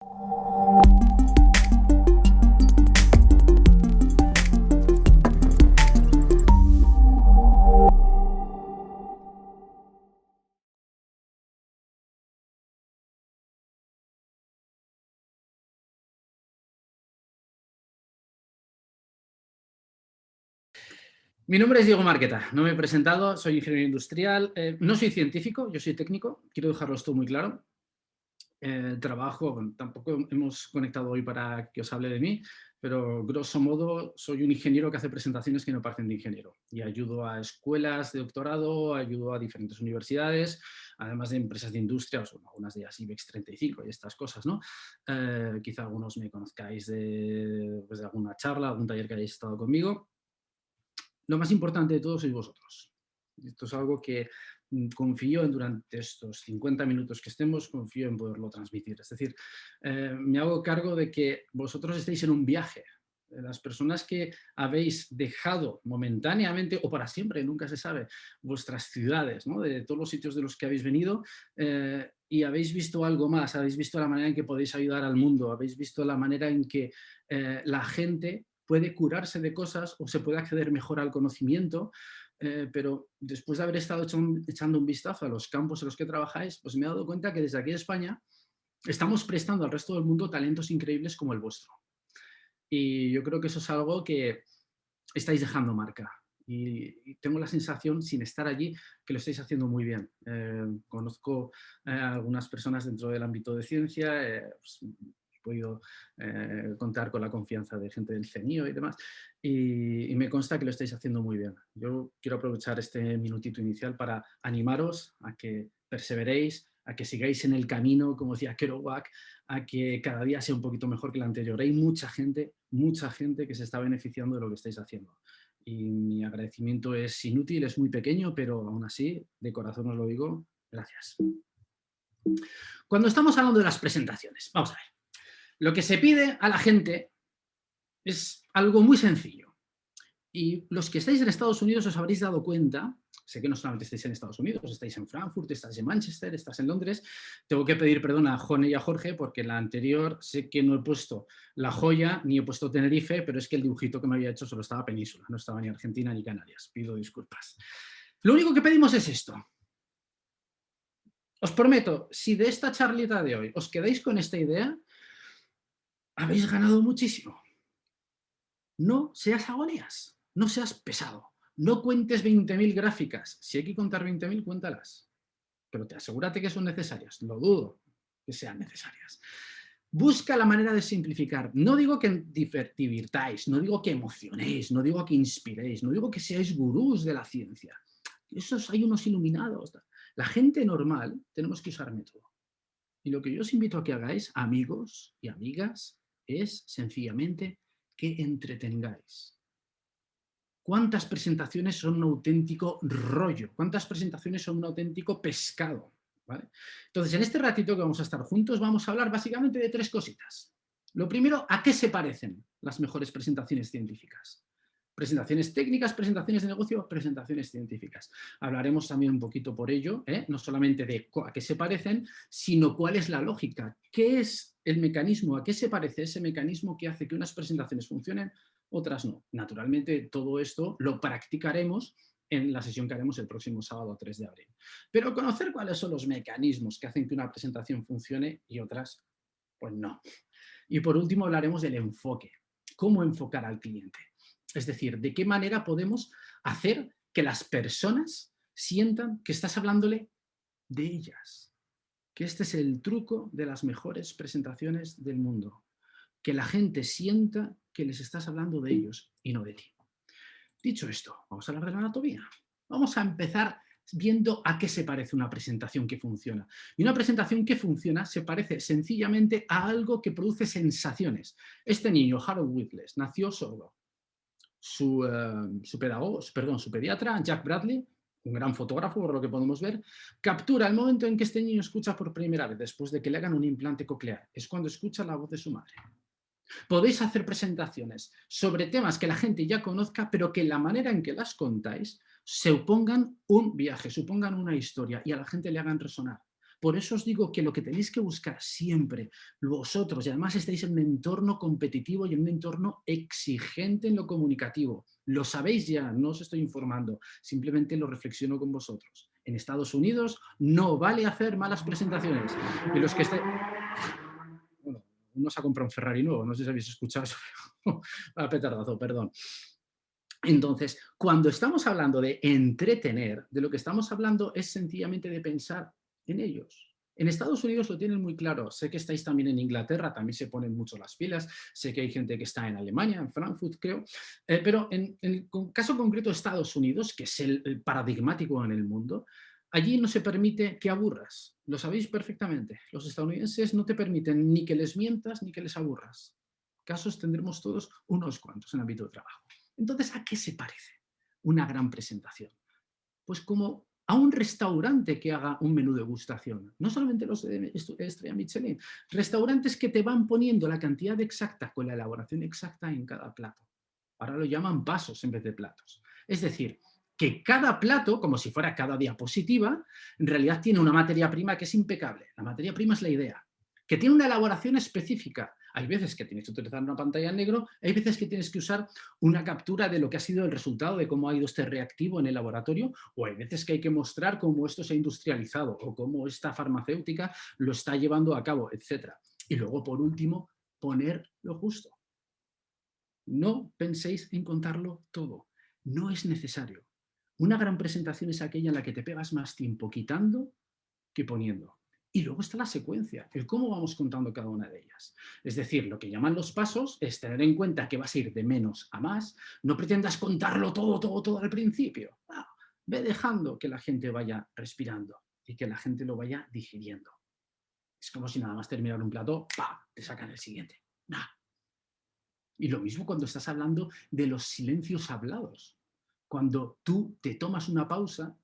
Mi nombre es Diego Marqueta, no me he presentado, soy ingeniero industrial, no soy científico, yo soy técnico, quiero dejarlo esto muy claro. Trabajo, bueno, tampoco hemos conectado hoy para que os hable de mí, pero grosso modo soy un ingeniero que hace presentaciones que no parecen de ingeniero y ayudo a escuelas de doctorado, ayudo a diferentes universidades, además de empresas de industria, algunas de ellas IBEX 35 y estas cosas, ¿no? Quizá algunos me conozcáis pues de alguna charla, algún taller que hayáis estado conmigo. Lo más importante de todo sois vosotros. Esto es algo que confío en durante estos 50 minutos que estemos, confío en poderlo transmitir. Es decir, me hago cargo de que vosotros estéis en un viaje. Las personas que habéis dejado momentáneamente o para siempre, nunca se sabe, vuestras ciudades, ¿no? De todos los sitios de los que habéis venido y habéis visto algo más, habéis visto la manera en que podéis ayudar al mundo, habéis visto la manera en que la gente puede curarse de cosas o se puede acceder mejor al conocimiento, pero después de haber estado echando un vistazo a los campos en los que trabajáis, pues me he dado cuenta que desde aquí de España estamos prestando al resto del mundo talentos increíbles como el vuestro. Y yo creo que eso es algo que estáis dejando marca. Y tengo la sensación, sin estar allí, que lo estáis haciendo muy bien. Conozco a algunas personas dentro del ámbito de ciencia, pues, he podido contar con la confianza de gente del CENIO y demás, y me consta que lo estáis haciendo muy bien. Yo quiero aprovechar este minutito inicial para animaros a que perseveréis, a que sigáis en el camino, como decía Kerouac, a que cada día sea un poquito mejor que el anterior. Hay mucha gente que se está beneficiando de lo que estáis haciendo. Y mi agradecimiento es inútil, es muy pequeño, pero aún así, de corazón os lo digo, gracias. Cuando estamos hablando de las presentaciones, vamos a ver. Lo que se pide a la gente es algo muy sencillo. Y los que estáis en Estados Unidos os habréis dado cuenta, sé que no solamente estáis en Estados Unidos, estáis en Frankfurt, estáis en Manchester, estás en Londres. Tengo que pedir perdón a Jone y a Jorge porque en la anterior sé que no he puesto La Joya ni he puesto Tenerife, pero es que el dibujito que me había hecho solo estaba Península, no estaba ni Argentina ni Canarias. Pido disculpas. Lo único que pedimos es esto. Os prometo, si de esta charlita de hoy os quedáis con esta idea, habéis ganado muchísimo. No seas agonías, no seas pesado, no cuentes 20.000 gráficas. Si hay que contar 20.000, cuéntalas, pero te asegúrate que son necesarias. Lo dudo que sean necesarias. Busca la manera de simplificar. No digo que divirtáis, no digo que emocionéis, no digo que inspiréis, no digo que seáis gurús de la ciencia. Esos hay unos iluminados. La gente normal tenemos que usar método. Y lo que yo os invito a que hagáis, amigos y amigas, es sencillamente que entretengáis. ¿Cuántas presentaciones son un auténtico rollo? ¿Cuántas presentaciones son un auténtico pescado? ¿Vale? Entonces, en este ratito que vamos a estar juntos, vamos a hablar básicamente de tres cositas. Lo primero, ¿a qué se parecen las mejores presentaciones científicas? Presentaciones técnicas, presentaciones de negocio, presentaciones científicas. Hablaremos también un poquito por ello, no solamente de a qué se parecen, sino cuál es la lógica. ¿Qué es el mecanismo? ¿A qué se parece ese mecanismo que hace que unas presentaciones funcionen, otras no? Naturalmente, todo esto lo practicaremos en la sesión que haremos el próximo sábado 3 de abril. Pero conocer cuáles son los mecanismos que hacen que una presentación funcione y otras, pues no. Y por último hablaremos del enfoque. ¿Cómo enfocar al cliente? Es decir, ¿de qué manera podemos hacer que las personas sientan que estás hablándole de ellas? Que este es el truco de las mejores presentaciones del mundo. Que la gente sienta que les estás hablando de ellos y no de ti. Dicho esto, vamos a hablar de la anatomía. Vamos a empezar viendo a qué se parece una presentación que funciona. Y una presentación que funciona se parece sencillamente a algo que produce sensaciones. Este niño, Harold Whitles, nació sordo. Su pediatra, Jack Bradley, un gran fotógrafo, por lo que podemos ver, captura el momento en que este niño escucha por primera vez, después de que le hagan un implante coclear. Es cuando escucha la voz de su madre. Podéis hacer presentaciones sobre temas que la gente ya conozca, pero que la manera en que las contáis supongan un viaje, supongan una historia y a la gente le hagan resonar. Por eso os digo que lo que tenéis que buscar siempre, vosotros, y además estáis en un entorno competitivo y en un entorno exigente en lo comunicativo. Lo sabéis ya, no os estoy informando, simplemente lo reflexiono con vosotros. En Estados Unidos no vale hacer malas presentaciones. Y los que estén... Bueno, uno se ha comprado un Ferrari nuevo, no sé si habéis escuchado eso. A petardazo, perdón. Entonces, cuando estamos hablando de entretener, de lo que estamos hablando es sencillamente de pensar en ellos. En Estados Unidos lo tienen muy claro. Sé que estáis también en Inglaterra, también se ponen mucho las pilas. Sé que hay gente que está en Alemania, en Frankfurt, creo. Pero en el caso concreto de Estados Unidos, que es el paradigmático en el mundo, allí no se permite que aburras. Lo sabéis perfectamente. Los estadounidenses no te permiten ni que les mientas ni que les aburras. Casos tendremos todos unos cuantos en el ámbito de trabajo. Entonces, ¿a qué se parece una gran presentación? Pues como a un restaurante que haga un menú de degustación. No solamente los de Estrella Michelin, restaurantes que te van poniendo la cantidad exacta con la elaboración exacta en cada plato. Ahora lo llaman vasos en vez de platos. Es decir, que cada plato, como si fuera cada diapositiva, en realidad tiene una materia prima que es impecable. La materia prima es la idea, que tiene una elaboración específica. Hay veces que tienes que utilizar una pantalla en negro, hay veces que tienes que usar una captura de lo que ha sido el resultado de cómo ha ido este reactivo en el laboratorio, o hay veces que hay que mostrar cómo esto se ha industrializado o cómo esta farmacéutica lo está llevando a cabo, etc. Y luego, por último, poner lo justo. No penséis en contarlo todo. No es necesario. Una gran presentación es aquella en la que te pegas más tiempo quitando que poniendo. Y luego está la secuencia, el cómo vamos contando cada una de ellas. Es decir, lo que llaman los pasos es tener en cuenta que vas a ir de menos a más. No pretendas contarlo todo al principio. Ve dejando que la gente vaya respirando y que la gente lo vaya digiriendo. Es como si nada más terminar un plato, ¡pam!, te sacan el siguiente. ¡Nah! Y lo mismo cuando estás hablando de los silencios hablados. Cuando tú te tomas una pausa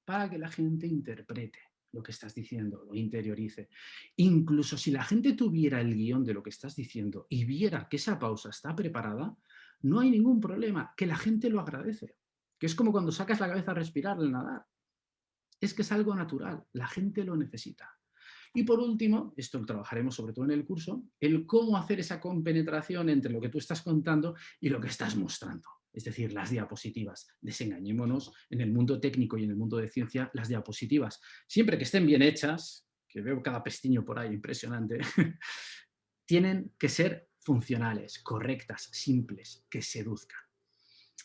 para que la gente interprete lo que estás diciendo, lo interiorice. Incluso si la gente tuviera el guión de lo que estás diciendo y viera que esa pausa está preparada, no hay ningún problema, que la gente lo agradece. Que es como cuando sacas la cabeza a respirar al nadar. Es que es algo natural, la gente lo necesita. Y por último, esto lo trabajaremos sobre todo en el curso, el cómo hacer esa compenetración entre lo que tú estás contando y lo que estás mostrando. Es decir, las diapositivas. Desengañémonos, en el mundo técnico y en el mundo de ciencia, las diapositivas, siempre que estén bien hechas, que veo cada pestiño por ahí impresionante, tienen que ser funcionales, correctas, simples, que seduzcan.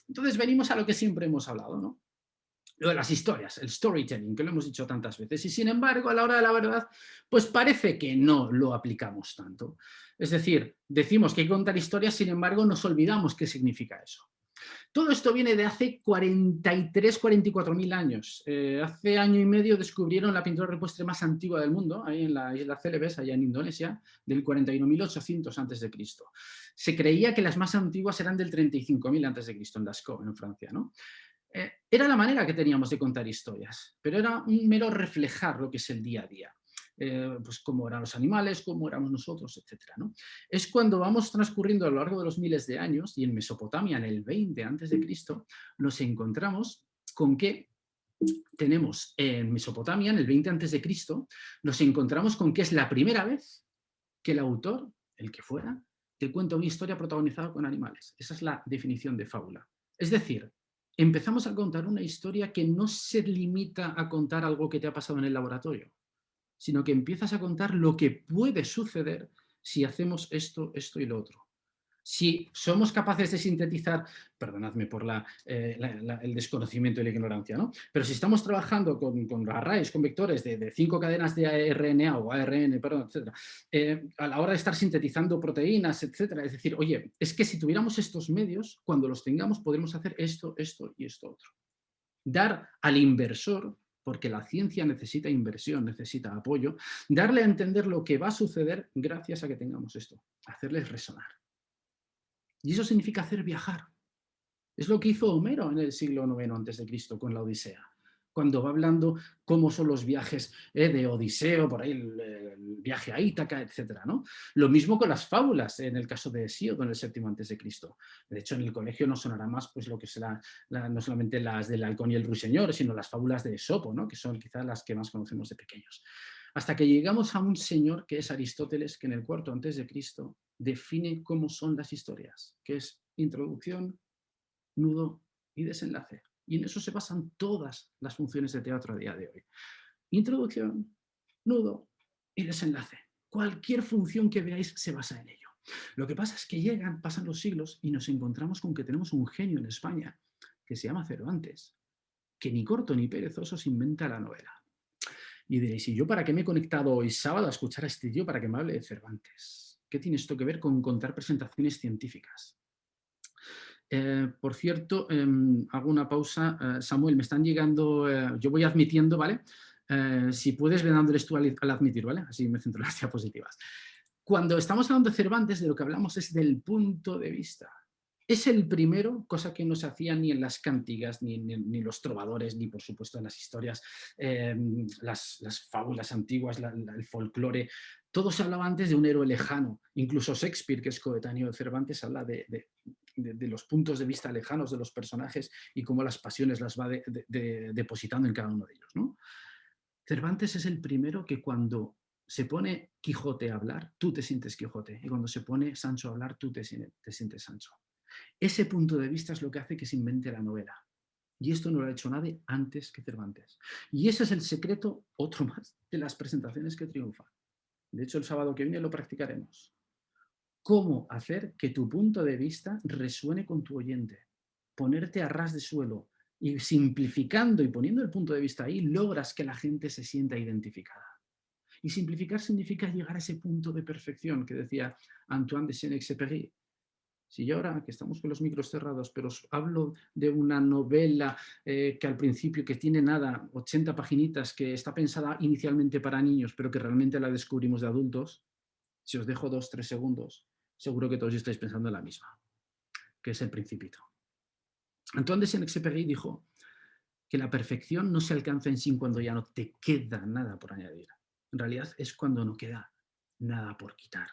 Entonces venimos a lo que siempre hemos hablado, ¿no? Lo de las historias, el storytelling, que lo hemos dicho tantas veces, y sin embargo, a la hora de la verdad, pues parece que no lo aplicamos tanto. Es decir, decimos que hay que contar historias, sin embargo, nos olvidamos qué significa eso. Todo esto viene de hace 43, 44.000 años. Hace año y medio descubrieron la pintura rupestre más antigua del mundo, ahí en la isla Celebes, allá en Indonesia, del 41.800 a.C. Se creía que las más antiguas eran del 35.000 a.C. en Lascaux, en Francia, ¿no? Era la manera que teníamos de contar historias, pero era un mero reflejar lo que es el día a día. Pues cómo eran los animales, cómo éramos nosotros, etc., ¿no? Es cuando vamos transcurriendo a lo largo de los miles de años, y en Mesopotamia, en el 20 a.C., nos encontramos con que tenemos en Mesopotamia, en el 20 a.C., nos encontramos con que es la primera vez que el autor, el que fuera, te cuenta una historia protagonizada con animales. Esa es la definición de fábula. Es decir, empezamos a contar una historia que no se limita a contar algo que te ha pasado en el laboratorio, sino que empiezas a contar lo que puede suceder si hacemos esto, esto y lo otro. Si somos capaces de sintetizar, perdonadme por el desconocimiento y la ignorancia, ¿no? Pero si estamos trabajando con arrays, con vectores de 5 cadenas de RNA o ARN, perdón, etcétera, a la hora de estar sintetizando proteínas, etcétera, es decir, oye, es que si tuviéramos estos medios, cuando los tengamos, podremos hacer esto, esto y esto otro. Dar al inversor, porque la ciencia necesita inversión, necesita apoyo, darle a entender lo que va a suceder gracias a que tengamos esto, hacerles resonar. Y eso significa hacer viajar. Es lo que hizo Homero en el siglo IX a.C. con la Odisea, cuando va hablando cómo son los viajes de Odiseo, por ahí el viaje a Ítaca, etc., ¿no? Lo mismo con las fábulas, en el caso de Hesíodo en el VII a.C. De hecho, en el colegio nos sonará más pues, lo que será no solamente las del halcón y el ruiseñor, sino las fábulas de Esopo, ¿no? Que son quizás las que más conocemos de pequeños. hasta que llegamos a un señor que es Aristóteles, que en el cuarto antes de Cristo define cómo son las historias, que es introducción, nudo y desenlace. Y en eso se basan todas las funciones de teatro a día de hoy. Introducción, nudo y desenlace. Cualquier función que veáis se basa en ello. Lo que pasa es que pasan los siglos y nos encontramos con que tenemos un genio en España que se llama Cervantes, que ni corto ni perezoso se inventa la novela. Y diréis, ¿y yo para qué me he conectado hoy sábado a escuchar a este tío para que me hable de Cervantes? ¿Qué tiene esto que ver con contar presentaciones científicas? Por cierto, hago una pausa. Samuel, me están llegando, yo voy admitiendo, ¿vale? Si puedes, ve dándoles tú al admitir, ¿vale? Así me centro en las diapositivas. Cuando estamos hablando de Cervantes, de lo que hablamos es del punto de vista. Es el primero, cosa que no se hacía ni en las cantigas, ni los trovadores, ni por supuesto en las historias, las fábulas antiguas, el folclore. Todo se hablaba antes de un héroe lejano. Incluso Shakespeare, que es coetáneo de Cervantes, habla de los puntos de vista lejanos de los personajes y cómo las pasiones las va depositando en cada uno de ellos, ¿no? Cervantes es el primero que cuando se pone Quijote a hablar, tú te sientes Quijote, y cuando se pone Sancho a hablar, tú te sientes Sancho. Ese punto de vista es lo que hace que se invente la novela. Y esto no lo ha hecho nadie antes que Cervantes. Y ese es el secreto, otro más, de las presentaciones que triunfan. De hecho, el sábado que viene lo practicaremos. Cómo hacer que tu punto de vista resuene con tu oyente. Ponerte a ras de suelo y simplificando y poniendo el punto de vista ahí, logras que la gente se sienta identificada. Y simplificar significa llegar a ese punto de perfección que decía Antoine de Saint-Exupéry. Si yo ahora, que estamos con los micros cerrados, pero os hablo de una novela que al principio, que tiene nada, 80 paginitas, que está pensada inicialmente para niños, pero que realmente la descubrimos de adultos, si os dejo 2, 3 segundos, seguro que todos estáis pensando en la misma, que es El Principito. Antoine de Saint-Exupéry dijo que la perfección no se alcanza en sí cuando ya no te queda nada por añadir. En realidad es cuando no queda nada por quitar.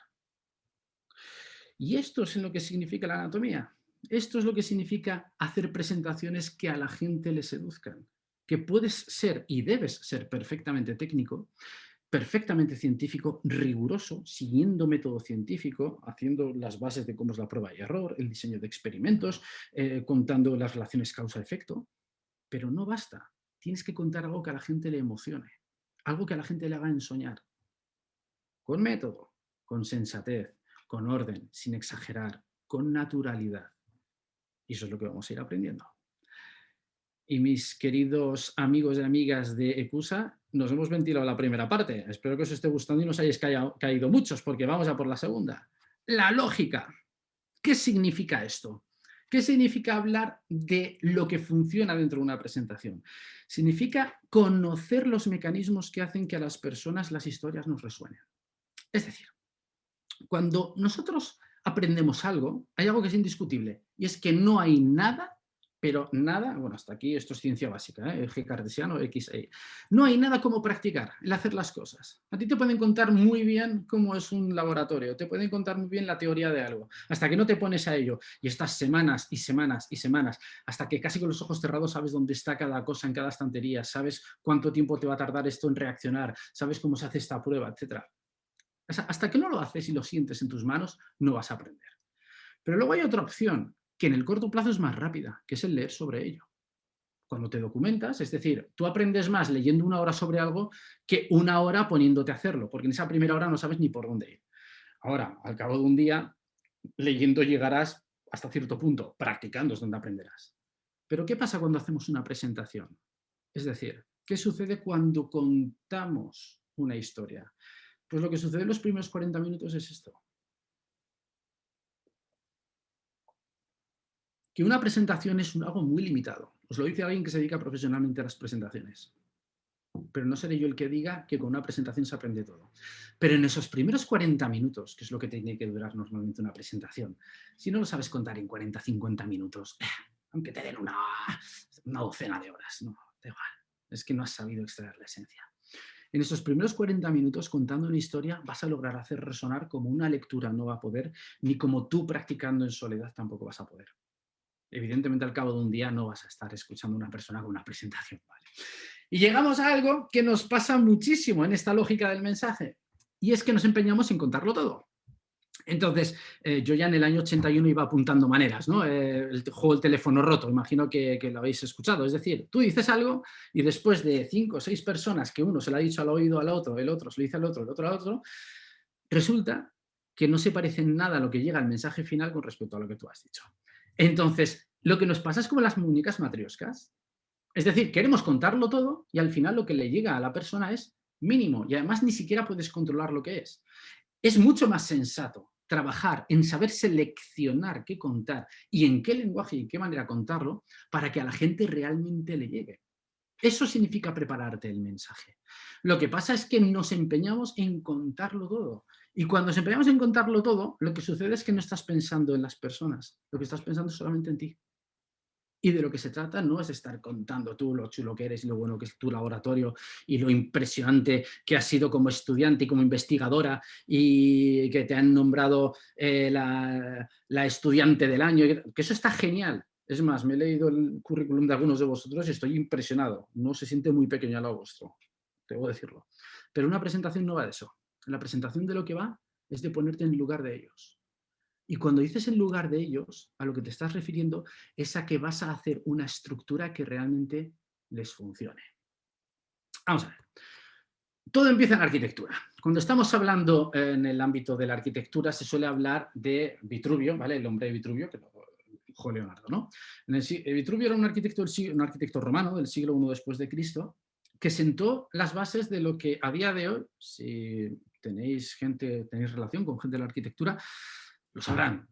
Y esto es lo que significa la anatomía. Esto es lo que significa hacer presentaciones que a la gente le seduzcan. Que puedes ser y debes ser perfectamente técnico, perfectamente científico, riguroso, siguiendo método científico, haciendo las bases de cómo es la prueba y error, el diseño de experimentos, contando las relaciones causa-efecto, pero no basta. Tienes que contar algo que a la gente le emocione, algo que a la gente le haga ensoñar, con método, con sensatez, con orden, sin exagerar, con naturalidad. Y eso es lo que vamos a ir aprendiendo. Y mis queridos amigos y amigas de ECUSA, nos hemos ventilado la primera parte. Espero que os esté gustando y no os hayáis caído muchos, porque vamos a por la segunda. La lógica. ¿Qué significa esto? ¿Qué significa hablar de lo que funciona dentro de una presentación? Significa conocer los mecanismos que hacen que a las personas las historias nos resuenen. Es decir, cuando nosotros aprendemos algo, hay algo que es indiscutible, y es que no hay nada, pero nada, bueno, hasta aquí esto es ciencia básica, G cartesiano, X, Y. No hay nada como practicar, el hacer las cosas. A ti te pueden contar muy bien cómo es un laboratorio, te pueden contar muy bien la teoría de algo, hasta que no te pones a ello y estás semanas y semanas y semanas, hasta que casi con los ojos cerrados sabes dónde está cada cosa en cada estantería, sabes cuánto tiempo te va a tardar esto en reaccionar, sabes cómo se hace esta prueba, etc. Hasta que no lo haces y lo sientes en tus manos, no vas a aprender. Pero luego hay otra opción, que en el corto plazo es más rápida, que es el leer sobre ello. Cuando te documentas, es decir, tú aprendes más leyendo 1 hora sobre algo que 1 hora poniéndote a hacerlo, porque en esa primera hora no sabes ni por dónde ir. Ahora, al cabo de un día, leyendo llegarás hasta cierto punto, practicando es donde aprenderás. Pero ¿qué pasa cuando hacemos una presentación? Es decir, ¿qué sucede cuando contamos una historia? Pues lo que sucede en los primeros 40 minutos es esto. Que una presentación es algo muy limitado. Os lo dice alguien que se dedica profesionalmente a las presentaciones. Pero no seré yo el que diga que con una presentación se aprende todo. Pero en esos primeros 40 minutos, que es lo que tiene que durar normalmente una presentación, si no lo sabes contar en 40, 50 minutos, aunque te den una docena de horas, no, da igual. Es que no has sabido extraer la esencia. En esos primeros 40 minutos, contando una historia, vas a lograr hacer resonar como una lectura no va a poder, ni como tú practicando en soledad tampoco vas a poder. Evidentemente, al cabo de un día no vas a estar escuchando a una persona con una presentación, ¿vale? Y llegamos a algo que nos pasa muchísimo en esta lógica del mensaje, y es que nos empeñamos en contarlo todo. Entonces, yo ya en el año 81 iba apuntando maneras, ¿no? El juego del teléfono roto, imagino que lo habéis escuchado. Es decir, tú dices algo y después de 5 o 6 personas que uno se lo ha dicho al oído al otro, el otro se lo dice al otro, el otro al otro, resulta que no se parece en nada a lo que llega al mensaje final con respecto a lo que tú has dicho. Entonces, lo que nos pasa es como las muñecas matrioscas. Es decir, queremos contarlo todo y al final lo que le llega a la persona es mínimo y además ni siquiera puedes controlar lo que es. Es mucho más sensato trabajar en saber seleccionar qué contar y en qué lenguaje y en qué manera contarlo para que a la gente realmente le llegue. Eso significa prepararte el mensaje. Lo que pasa es que nos empeñamos en contarlo todo. Y cuando nos empeñamos en contarlo todo, lo que sucede es que no estás pensando en las personas, lo que estás pensando es solamente en ti. Y de lo que se trata no es estar contando tú lo chulo que eres y lo bueno que es tu laboratorio y lo impresionante que has sido como estudiante y como investigadora y que te han nombrado la estudiante del año, que eso está genial. Es más, me he leído el currículum de algunos de vosotros y estoy impresionado. No se siente muy pequeño a lo vuestro, debo decirlo. Pero una presentación no va de eso. La presentación de lo que va es de ponerte en lugar de ellos. Y cuando dices en lugar de ellos, a lo que te estás refiriendo es a que vas a hacer una estructura que realmente les funcione. Vamos a ver. Todo empieza en la arquitectura. Cuando estamos hablando en el ámbito de la arquitectura se suele hablar de Vitruvio, ¿vale? El hombre de Vitruvio, que lo dijo Leonardo, ¿no? Vitruvio era un arquitecto romano del siglo I después de Cristo, que sentó las bases de lo que a día de hoy, si tenéis relación con gente de la arquitectura, lo sabrán,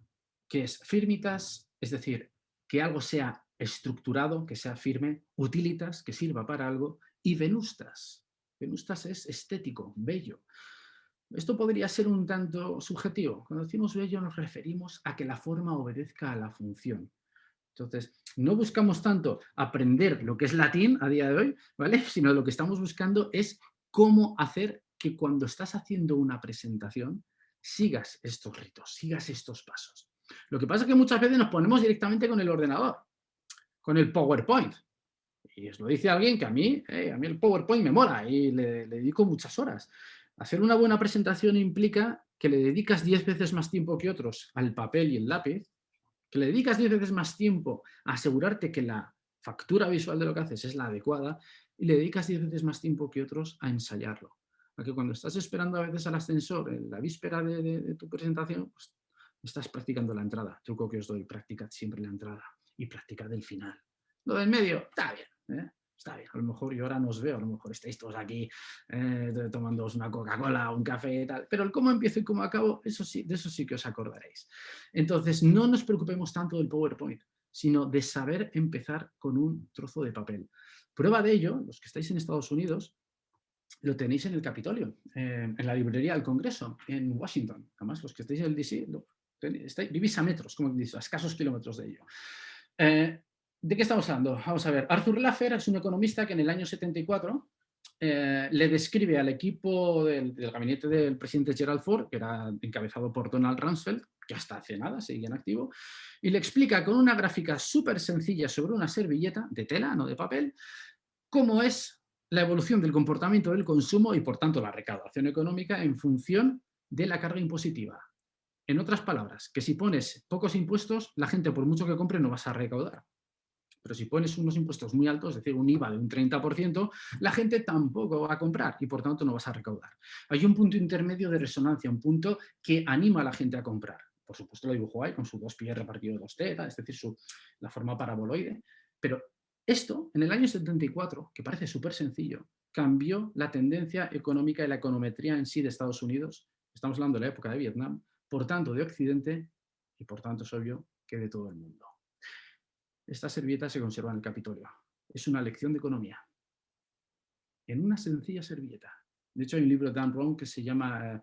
que es firmitas, es decir, que algo sea estructurado, que sea firme, utilitas, que sirva para algo, y venustas. Venustas es estético, bello. Esto podría ser un tanto subjetivo. Cuando decimos bello nos referimos a que la forma obedezca a la función. Entonces, no buscamos tanto aprender lo que es latín a día de hoy, ¿vale? Sino lo que estamos buscando es cómo hacer que cuando estás haciendo una presentación sigas estos ritos, sigas estos pasos. Lo que pasa es que muchas veces nos ponemos directamente con el ordenador, con el PowerPoint. Y os lo dice alguien que a mí el PowerPoint me mola y le dedico muchas horas. Hacer una buena presentación implica que le dedicas 10 veces más tiempo que otros al papel y el lápiz, que le dedicas 10 veces más tiempo a asegurarte que la factura visual de lo que haces es la adecuada y le dedicas 10 veces más tiempo que otros a ensayarlo. A que cuando estás esperando a veces al ascensor en la víspera de tu presentación, pues estás practicando la entrada. Truco que os doy, practicad siempre la entrada y practicad el final. Lo del medio, está bien, ¿eh? Está bien, a lo mejor yo ahora no os veo, a lo mejor estáis todos aquí tomándoos una Coca-Cola, un café y tal, pero el cómo empiezo y cómo acabo, eso sí, de eso sí que os acordaréis. Entonces, no nos preocupemos tanto del PowerPoint, sino de saber empezar con un trozo de papel. Prueba de ello, los que estáis en Estados Unidos, lo tenéis en el Capitolio, en la librería del Congreso, en Washington. Además, los que estáis en el DC, vivís a metros, como dicho, a escasos kilómetros de ello. ¿De qué estamos hablando? Vamos a ver. Arthur Laffer es un economista que en el año 74 le describe al equipo del gabinete del presidente Gerald Ford, que era encabezado por Donald Rumsfeld, que hasta hace nada seguía en activo, y le explica con una gráfica súper sencilla sobre una servilleta de tela, no de papel, cómo es la evolución del comportamiento del consumo y, por tanto, la recaudación económica en función de la carga impositiva. En otras palabras, que si pones pocos impuestos, la gente, por mucho que compre, no vas a recaudar. Pero si pones unos impuestos muy altos, es decir, un IVA de un 30%, la gente tampoco va a comprar y por tanto no vas a recaudar. Hay un punto intermedio de resonancia, un punto que anima a la gente a comprar. Por supuesto lo dibujo ahí con sus dos pies repartidos dos tetas, es decir, la forma paraboloide. Pero esto, en el año 74, que parece súper sencillo, cambió la tendencia económica y la econometría en sí de Estados Unidos. Estamos hablando de la época de Vietnam, por tanto de Occidente y por tanto es obvio que de todo el mundo. Esta servilleta se conserva en el Capitolio. Es una lección de economía. En una sencilla servilleta. De hecho, hay un libro de Dan Rohn que se llama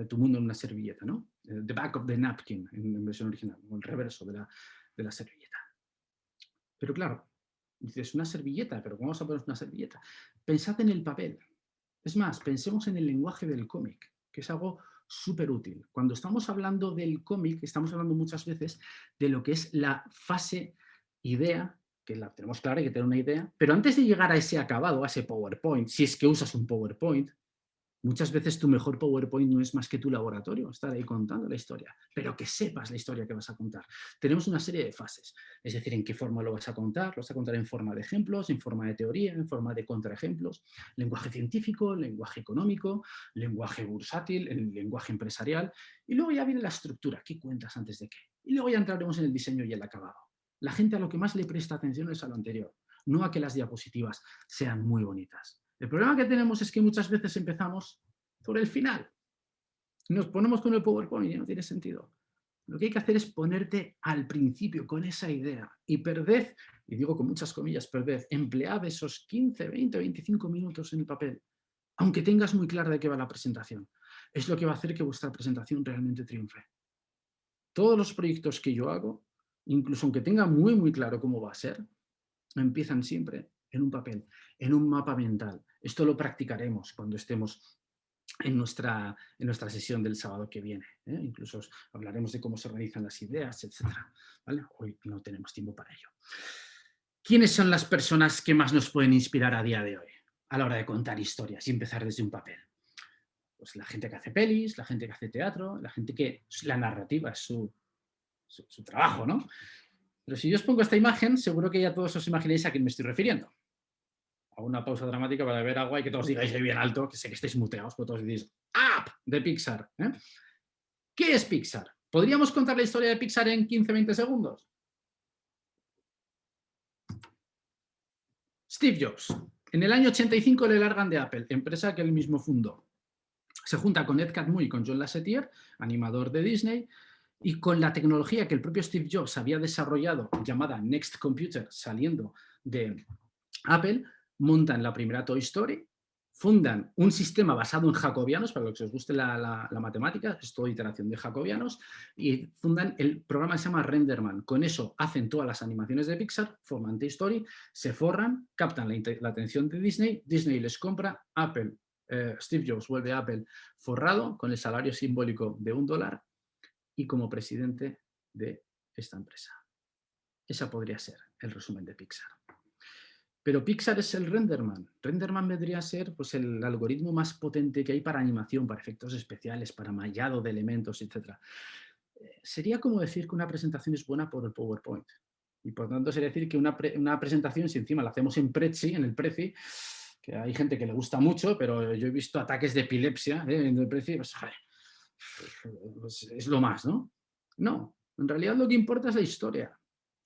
Tu mundo en una servilleta, ¿no? The Back of the Napkin, en versión original, o el reverso de la servilleta. Pero claro, dices, una servilleta, pero ¿cómo vamos a poner una servilleta? Pensad en el papel. Es más, pensemos en el lenguaje del cómic, que es algo súper útil. Cuando estamos hablando del cómic, estamos hablando muchas veces de lo que es la fase idea que la tenemos clara, hay que tener una idea, pero antes de llegar a ese acabado, a ese PowerPoint, si es que usas un PowerPoint, muchas veces tu mejor PowerPoint no es más que tu laboratorio, estar ahí contando la historia, pero que sepas la historia que vas a contar. Tenemos una serie de fases, es decir, en qué forma lo vas a contar. Lo vas a contar en forma de ejemplos, en forma de teoría, en forma de contraejemplos, lenguaje científico, lenguaje económico, lenguaje bursátil, el lenguaje empresarial, y luego ya viene la estructura, qué cuentas antes de qué. Y luego ya entraremos en el diseño y el acabado. La gente a lo que más le presta atención es a lo anterior, no a que las diapositivas sean muy bonitas. El problema que tenemos es que muchas veces empezamos por el final. Nos ponemos con el PowerPoint y no tiene sentido. Lo que hay que hacer es ponerte al principio con esa idea y perded, y digo con muchas comillas, perded, emplead esos 15, 20, 25 minutos en el papel, aunque tengas muy clara de qué va la presentación. Es lo que va a hacer que vuestra presentación realmente triunfe. Todos los proyectos que yo hago, incluso aunque tenga muy, muy claro cómo va a ser, empiezan siempre en un papel, en un mapa mental. Esto lo practicaremos cuando estemos en nuestra sesión del sábado que viene. Incluso hablaremos de cómo se organizan las ideas, etc. ¿Vale? Hoy no tenemos tiempo para ello. ¿Quiénes son las personas que más nos pueden inspirar a día de hoy a la hora de contar historias y empezar desde un papel? Pues la gente que hace pelis, la gente que hace teatro, la gente que la narrativa es su trabajo, ¿no? Pero si yo os pongo esta imagen, seguro que ya todos os imagináis a quién me estoy refiriendo. Hago una pausa dramática para beber agua y que todos digáis ahí bien alto, que sé que estáis muteados, pero todos decís Up de Pixar. ¿Qué es Pixar? ¿Podríamos contar la historia de Pixar en 15-20 segundos? Steve Jobs. En el año 85 le largan de Apple, empresa que él mismo fundó. Se junta con Ed Catmull y con John Lasseter, animador de Disney, y con la tecnología que el propio Steve Jobs había desarrollado, llamada Next Computer, saliendo de Apple, montan la primera Toy Story, fundan un sistema basado en jacobianos, para los que os guste la matemática, es toda iteración de jacobianos, y fundan el programa que se llama Renderman. Con eso hacen todas las animaciones de Pixar, forman Toy Story, se forran, captan la atención de Disney, Disney les compra, Apple, Steve Jobs vuelve a Apple forrado, con el salario simbólico de $1, y como presidente de esta empresa. Esa podría ser el resumen de Pixar. Pero Pixar es el Renderman. Renderman vendría a ser pues, el algoritmo más potente que hay para animación, para efectos especiales, para mallado de elementos, etc. Sería como decir que una presentación es buena por el PowerPoint. Y por tanto sería decir que una presentación, si encima la hacemos en Prezi, en el Prezi, que hay gente que le gusta mucho, pero yo he visto ataques de epilepsia en el Prezi, pues es lo más, ¿no? No, en realidad lo que importa es la historia.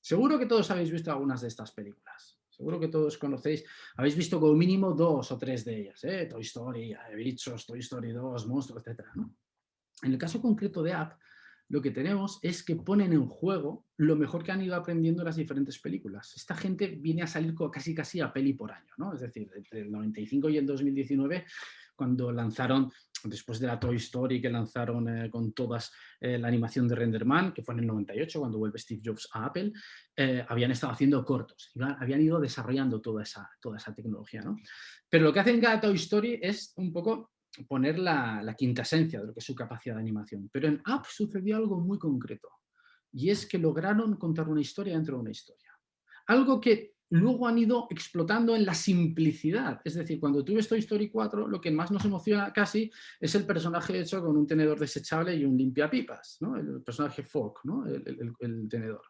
Seguro que todos habéis visto algunas de estas películas. Seguro que todos conocéis, habéis visto como mínimo 2 o 3 de ellas. Toy Story, Bichos, Toy Story 2, Monstruos, etc. ¿no? En el caso concreto de App, lo que tenemos es que ponen en juego lo mejor que han ido aprendiendo las diferentes películas. Esta gente viene a salir casi a peli por año, ¿no? Es decir, entre el 95 y el 2019, cuando lanzaron, después de la Toy Story que lanzaron con todas la animación de Renderman, que fue en el 98, cuando vuelve Steve Jobs a Apple, habían estado haciendo cortos, habían ido desarrollando toda esa tecnología, ¿no? Pero lo que hacen cada Toy Story es un poco poner la quinta esencia de lo que es su capacidad de animación. Pero en Up sucedió algo muy concreto, y es que lograron contar una historia dentro de una historia. Algo que luego han ido explotando en la simplicidad. Es decir, cuando tú ves Toy Story 4, lo que más nos emociona casi es el personaje hecho con un tenedor desechable y un limpiapipas, ¿no? El personaje Fork, ¿no? el tenedor.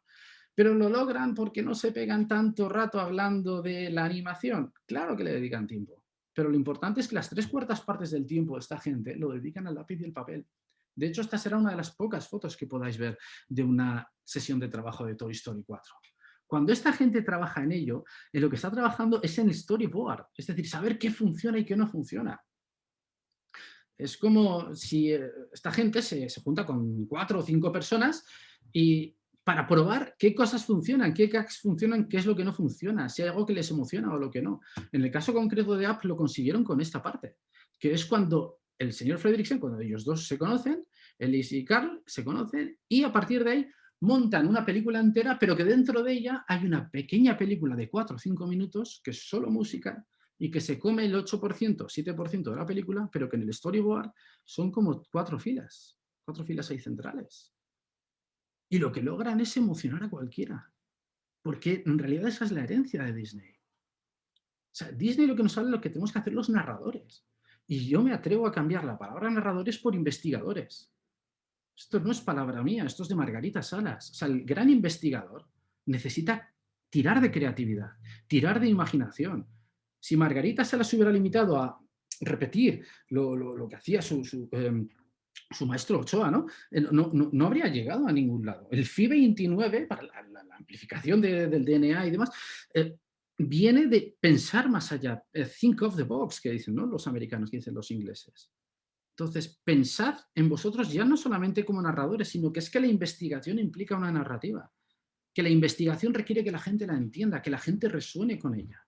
Pero lo logran porque no se pegan tanto rato hablando de la animación. Claro que le dedican tiempo, pero lo importante es que las 3/4 partes del tiempo de esta gente lo dedican al lápiz y el papel. De hecho, esta será una de las pocas fotos que podáis ver de una sesión de trabajo de Toy Story 4. Cuando esta gente trabaja en ello, en lo que está trabajando es en el storyboard, es decir, saber qué funciona y qué no funciona. Es como si esta gente se junta con 4 o 5 personas y para probar qué cosas funcionan, qué gags funcionan, qué es lo que no funciona, si hay algo que les emociona o lo que no. En el caso concreto de App lo consiguieron con esta parte, que es cuando el señor Fredricksen, cuando ellos dos se conocen, Elise y Carl se conocen y a partir de ahí montan una película entera, pero que dentro de ella hay una pequeña película de 4 o 5 minutos que es solo música y que se come el 8%, 7% de la película, pero que en el storyboard son como 4 filas ahí centrales. Y lo que logran es emocionar a cualquiera. porque en realidad esa es la herencia de Disney. O sea, Disney lo que nos habla es lo que tenemos que hacer los narradores. Y yo me atrevo a cambiar la palabra narradores por investigadores. Esto no es palabra mía, esto es de Margarita Salas. O sea, el gran investigador necesita tirar de creatividad, tirar de imaginación. Si Margarita Salas se hubiera limitado a repetir lo que hacía su maestro Ochoa, no habría llegado a ningún lado. El Phi-29, para la amplificación del DNA y demás, viene de pensar más allá. Think of the box, que dicen, ¿no?, los americanos, que dicen los ingleses. Entonces, pensad en vosotros ya no solamente como narradores, sino que es que la investigación implica una narrativa, que la investigación requiere que la gente la entienda, que la gente resuene con ella.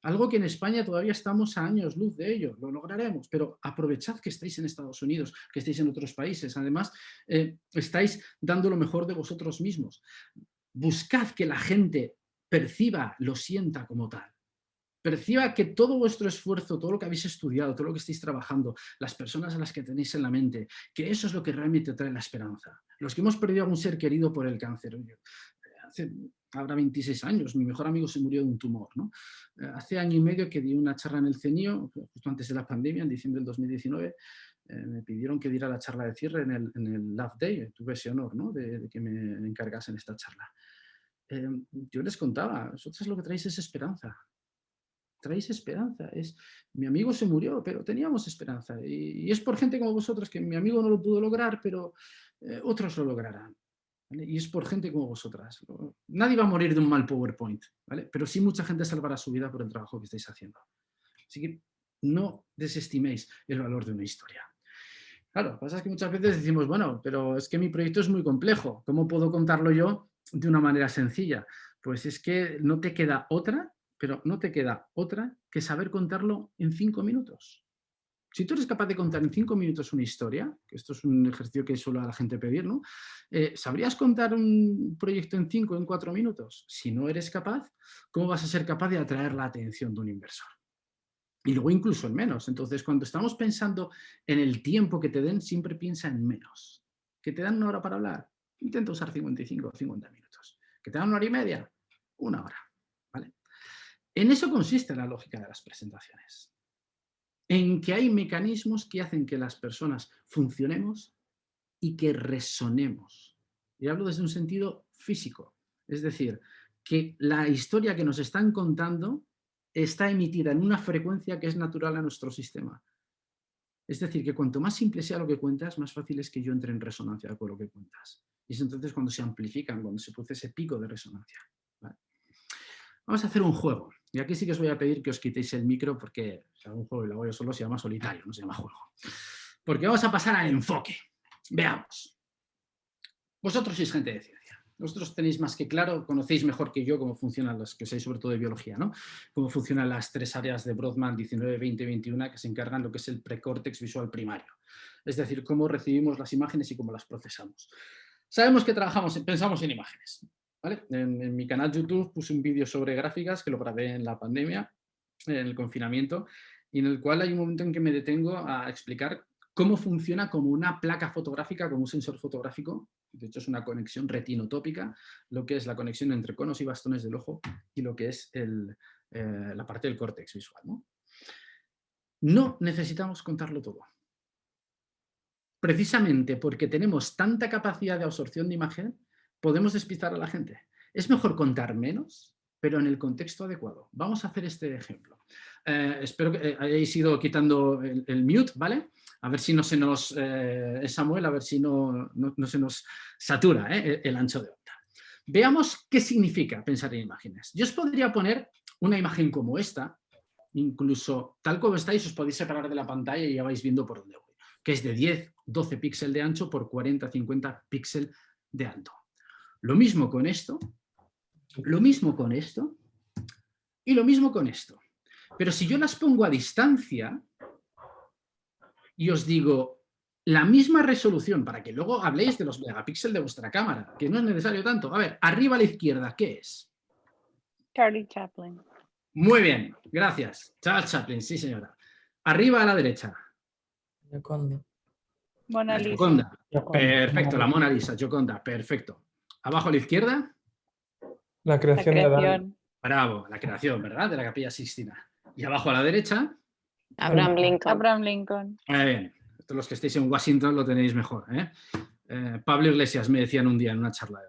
Algo que en España todavía estamos a años luz de ello, lo lograremos, pero aprovechad que estáis en Estados Unidos, que estáis en otros países. Además, estáis dando lo mejor de vosotros mismos. Buscad que la gente perciba, lo sienta como tal. Perciba que todo vuestro esfuerzo, todo lo que habéis estudiado, todo lo que estáis trabajando, las personas a las que tenéis en la mente, que eso es lo que realmente trae la esperanza. Los que hemos perdido a un ser querido por el cáncer. Hace ahora 26 años, mi mejor amigo se murió de un tumor, ¿no? Hace año y medio que di una charla en el CENIO, justo antes de la pandemia, en diciembre del 2019, me pidieron que diera la charla de cierre en el Love Day. Tuve ese honor, ¿no?, de que me encargasen esta charla. Yo les contaba, vosotros lo que traéis es esperanza. Traéis esperanza. Mi amigo se murió, pero teníamos esperanza. Y es por gente como vosotros, que mi amigo no lo pudo lograr, pero otros lo lograrán. ¿Vale? Y es por gente como vosotras. Nadie va a morir de un mal PowerPoint, ¿vale? Pero sí mucha gente salvará su vida por el trabajo que estáis haciendo. Así que no desestiméis el valor de una historia. Claro, lo que pasa es que muchas veces decimos, bueno, pero es que mi proyecto es muy complejo. ¿Cómo puedo contarlo yo de una manera sencilla? Pues es que no te queda otra, pero no te queda otra que saber contarlo en 5 minutos. Si tú eres capaz de contar en 5 minutos una historia, que esto es un ejercicio que suele a la gente pedir, ¿no? ¿Sabrías contar un proyecto en 5 o en 4 minutos? Si no eres capaz, ¿cómo vas a ser capaz de atraer la atención de un inversor? Y luego incluso en menos. Entonces, cuando estamos pensando en el tiempo que te den, siempre piensa en menos. ¿Que te dan 1 hora para hablar? Intenta usar 55 o 50 minutos. ¿Que te dan 1 hora y media? 1 hora. ¿Vale? En eso consiste la lógica de las presentaciones. En que hay mecanismos que hacen que las personas funcionemos y que resonemos. Y hablo desde un sentido físico. Es decir, que la historia que nos están contando está emitida en una frecuencia que es natural a nuestro sistema. Es decir, que cuanto más simple sea lo que cuentas, más fácil es que yo entre en resonancia con lo que cuentas. Y es entonces cuando se amplifican, cuando se produce ese pico de resonancia. ¿Vale? Vamos a hacer un juego. Y aquí sí que os voy a pedir que os quitéis el micro porque si hago un juego y lo hago yo solo se llama solitario, no se llama juego. Porque vamos a pasar al enfoque. Veamos. Vosotros sois gente de ciencia. Vosotros tenéis más que claro, conocéis mejor que yo cómo funcionan las que sois sobre todo de biología, ¿no? Cómo funcionan las 3 áreas de Brodmann 19, 20, 21 que se encargan de lo que es el precórtex visual primario. Es decir, cómo recibimos las imágenes y cómo las procesamos. Sabemos que pensamos en imágenes. ¿Vale? En mi canal YouTube puse un vídeo sobre gráficas que lo grabé en la pandemia, en el confinamiento, y en el cual hay un momento en que me detengo a explicar cómo funciona como una placa fotográfica, como un sensor fotográfico. De hecho, es una conexión retinotópica, lo que es la conexión entre conos y bastones del ojo y lo que es la parte del córtex visual. No necesitamos contarlo todo. Precisamente porque tenemos tanta capacidad de absorción de imagen, podemos despistar a la gente. Es mejor contar menos, pero en el contexto adecuado. Vamos a hacer este ejemplo. Espero que hayáis ido quitando el mute, ¿vale? A ver si no se nos... Samuel, a ver si no se nos satura el ancho de onda. Veamos qué significa pensar en imágenes. Yo os podría poner una imagen como esta, incluso tal como estáis, os podéis separar de la pantalla y ya vais viendo por dónde voy, que es de 10, 12 píxeles de ancho por 40, 50 píxeles de alto. Lo mismo con esto, lo mismo con esto y lo mismo con esto. Pero si yo las pongo a distancia y os digo la misma resolución, para que luego habléis de los megapíxeles de vuestra cámara, que no es necesario tanto. A ver, arriba a la izquierda, ¿qué es? Charlie Chaplin. Muy bien, gracias. Charles Chaplin, sí señora. Arriba a la derecha. Gioconda. Mona La Lisa. Gioconda. Gioconda. Perfecto, la Mona Lisa, Gioconda, perfecto. Abajo a la izquierda. La La creación de Adán. creación. Bravo, la creación, ¿verdad? De la Capilla Sixtina. Y abajo a la derecha, Abraham Lincoln. Abraham Lincoln. muy bien, todos los que estéis en Washington lo tenéis mejor, ¿eh? Pablo Iglesias me decían un día en una charla.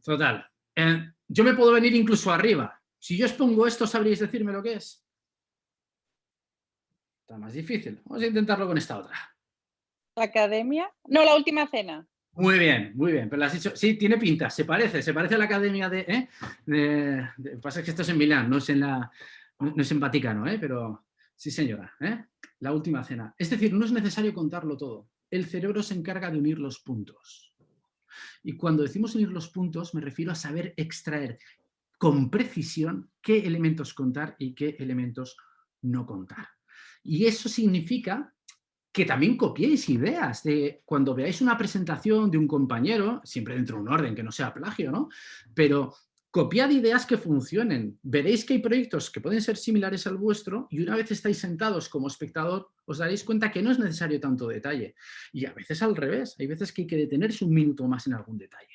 Total. Yo me puedo venir incluso arriba. Si yo os pongo esto, ¿sabríais decirme lo que es? Está más difícil. Vamos a intentarlo con esta otra. La academia. No, la última cena. Muy bien, muy bien. Pero lo has dicho, sí, tiene pinta, se parece a la academia de, pasa que esto es en Milán, no es en Vaticano, pero sí señora, la última cena. Es decir, no es necesario contarlo todo. El cerebro se encarga de unir los puntos. Y cuando decimos unir los puntos, me refiero a saber extraer con precisión qué elementos contar y qué elementos no contar. Y eso significa que también copiéis ideas de cuando veáis una presentación de un compañero, siempre dentro de un orden que no sea plagio, ¿no? Pero copiad ideas que funcionen. Veréis que hay proyectos que pueden ser similares al vuestro y una vez estáis sentados como espectador os daréis cuenta que no es necesario tanto detalle. Y a veces al revés, hay veces que hay que detenerse un minuto más en algún detalle.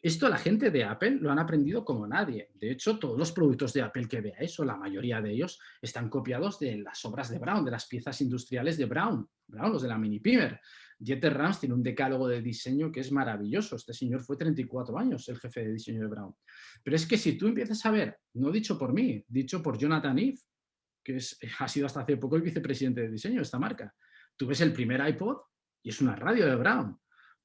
Esto la gente de Apple lo han aprendido como nadie. De hecho, todos los productos de Apple que veáis, o la mayoría de ellos, están copiados de las obras de Brown, de las piezas industriales de Brown, los de la Mini Pimer. Dieter Rams tiene un decálogo de diseño que es maravilloso. Este señor fue 34 años el jefe de diseño de Brown. Pero es que si tú empiezas a ver, no dicho por mí, dicho por Jonathan Ive, que ha sido hasta hace poco el vicepresidente de diseño de esta marca, tú ves el primer iPod y es una radio de Brown.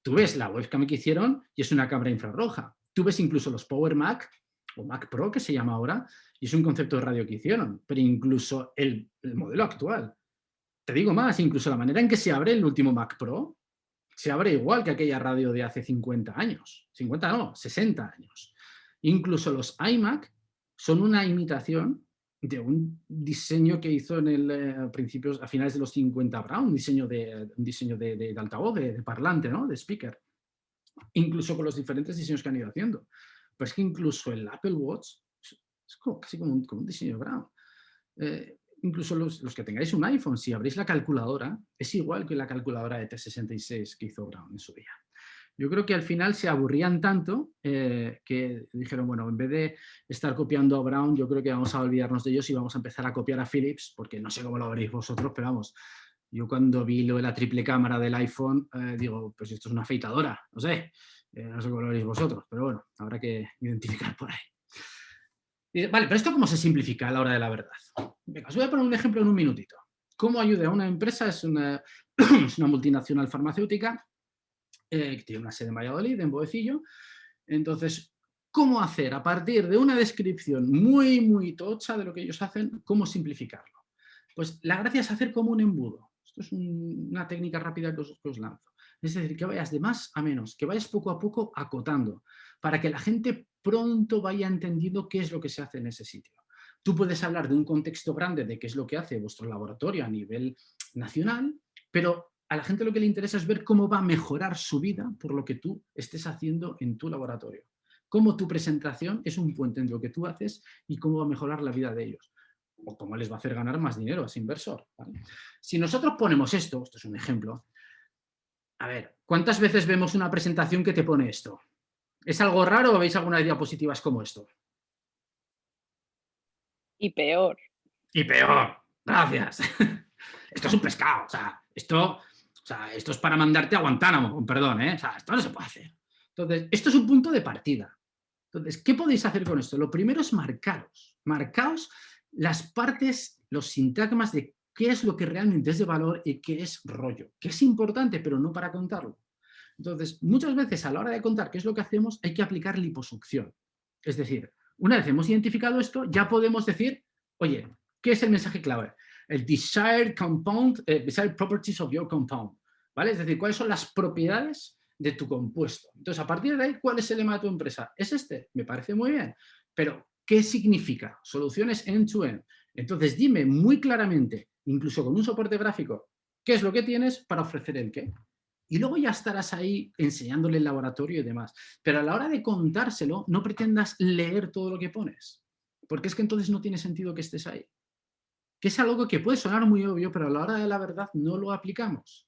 Tú ves la webcam que hicieron y es una cámara infrarroja. Tú ves incluso los Power Mac o Mac Pro, que se llama ahora, y es un concepto de radio que hicieron. Pero incluso el modelo actual. Te digo más, incluso la manera en que se abre el último Mac Pro se abre igual que aquella radio de hace 50 años. 50 no, 60 años. Incluso los iMac son una imitación de un diseño que hizo a finales de los 50 Brown, un diseño de altavoz, de parlante, ¿no? De speaker. Incluso con los diferentes diseños que han ido haciendo. Pero es que incluso el Apple Watch es casi como un diseño de Brown. Incluso los que tengáis un iPhone, si abrís la calculadora, es igual que la calculadora de T66 que hizo Brown en su día. Yo creo que al final se aburrían tanto que dijeron, bueno, en vez de estar copiando a Brown, yo creo que vamos a olvidarnos de ellos y vamos a empezar a copiar a Philips, porque no sé cómo lo veréis vosotros, pero vamos, yo cuando vi lo de la triple cámara del iPhone, digo, pues esto es una afeitadora, no sé cómo lo veréis vosotros, pero bueno, habrá que identificar por ahí. Vale, pero ¿esto cómo se simplifica a la hora de la verdad? Venga, os voy a poner un ejemplo en un minutito. ¿Cómo ayuda a una empresa? Es una multinacional farmacéutica que tiene una sede en Valladolid, en Boecillo. Entonces, ¿cómo hacer a partir de una descripción muy, muy tocha de lo que ellos hacen, cómo simplificarlo? Pues la gracia es hacer como un embudo. Esto es una técnica rápida que os lanzo. Es decir, que vayas de más a menos, que vayas poco a poco acotando, para que la gente pronto vaya entendiendo qué es lo que se hace en ese sitio. Tú puedes hablar de un contexto grande de qué es lo que hace vuestro laboratorio a nivel nacional, pero a la gente lo que le interesa es ver cómo va a mejorar su vida por lo que tú estés haciendo en tu laboratorio. Cómo tu presentación es un puente entre lo que tú haces y cómo va a mejorar la vida de ellos. O cómo les va a hacer ganar más dinero a ese inversor, ¿vale? Si nosotros ponemos esto es un ejemplo, a ver, ¿cuántas veces vemos una presentación que te pone esto? ¿Es algo raro o veis algunas diapositivas como esto? Y peor. Y peor, gracias. Esto es un pescado, esto es para mandarte a Guantánamo, con perdón, esto no se puede hacer. Entonces, esto es un punto de partida. Entonces, ¿qué podéis hacer con esto? Lo primero es marcaos las partes, los sintagmas de qué es lo que realmente es de valor y qué es rollo, que es importante, pero no para contarlo. Entonces, muchas veces a la hora de contar qué es lo que hacemos, hay que aplicar liposucción. Es decir, una vez hemos identificado esto, ya podemos decir, oye, ¿qué es el mensaje clave? El desired properties of your compound, ¿vale? Es decir, ¿cuáles son las propiedades de tu compuesto? Entonces, a partir de ahí, ¿cuál es el lema de tu empresa? Es este, me parece muy bien, pero ¿qué significa? Soluciones end-to-end. Entonces, dime muy claramente, incluso con un soporte gráfico, qué es lo que tienes para ofrecer el qué. Y luego ya estarás ahí enseñándole el laboratorio y demás. Pero a la hora de contárselo, no pretendas leer todo lo que pones, porque es que entonces no tiene sentido que estés ahí. Que es algo que puede sonar muy obvio, pero a la hora de la verdad no lo aplicamos.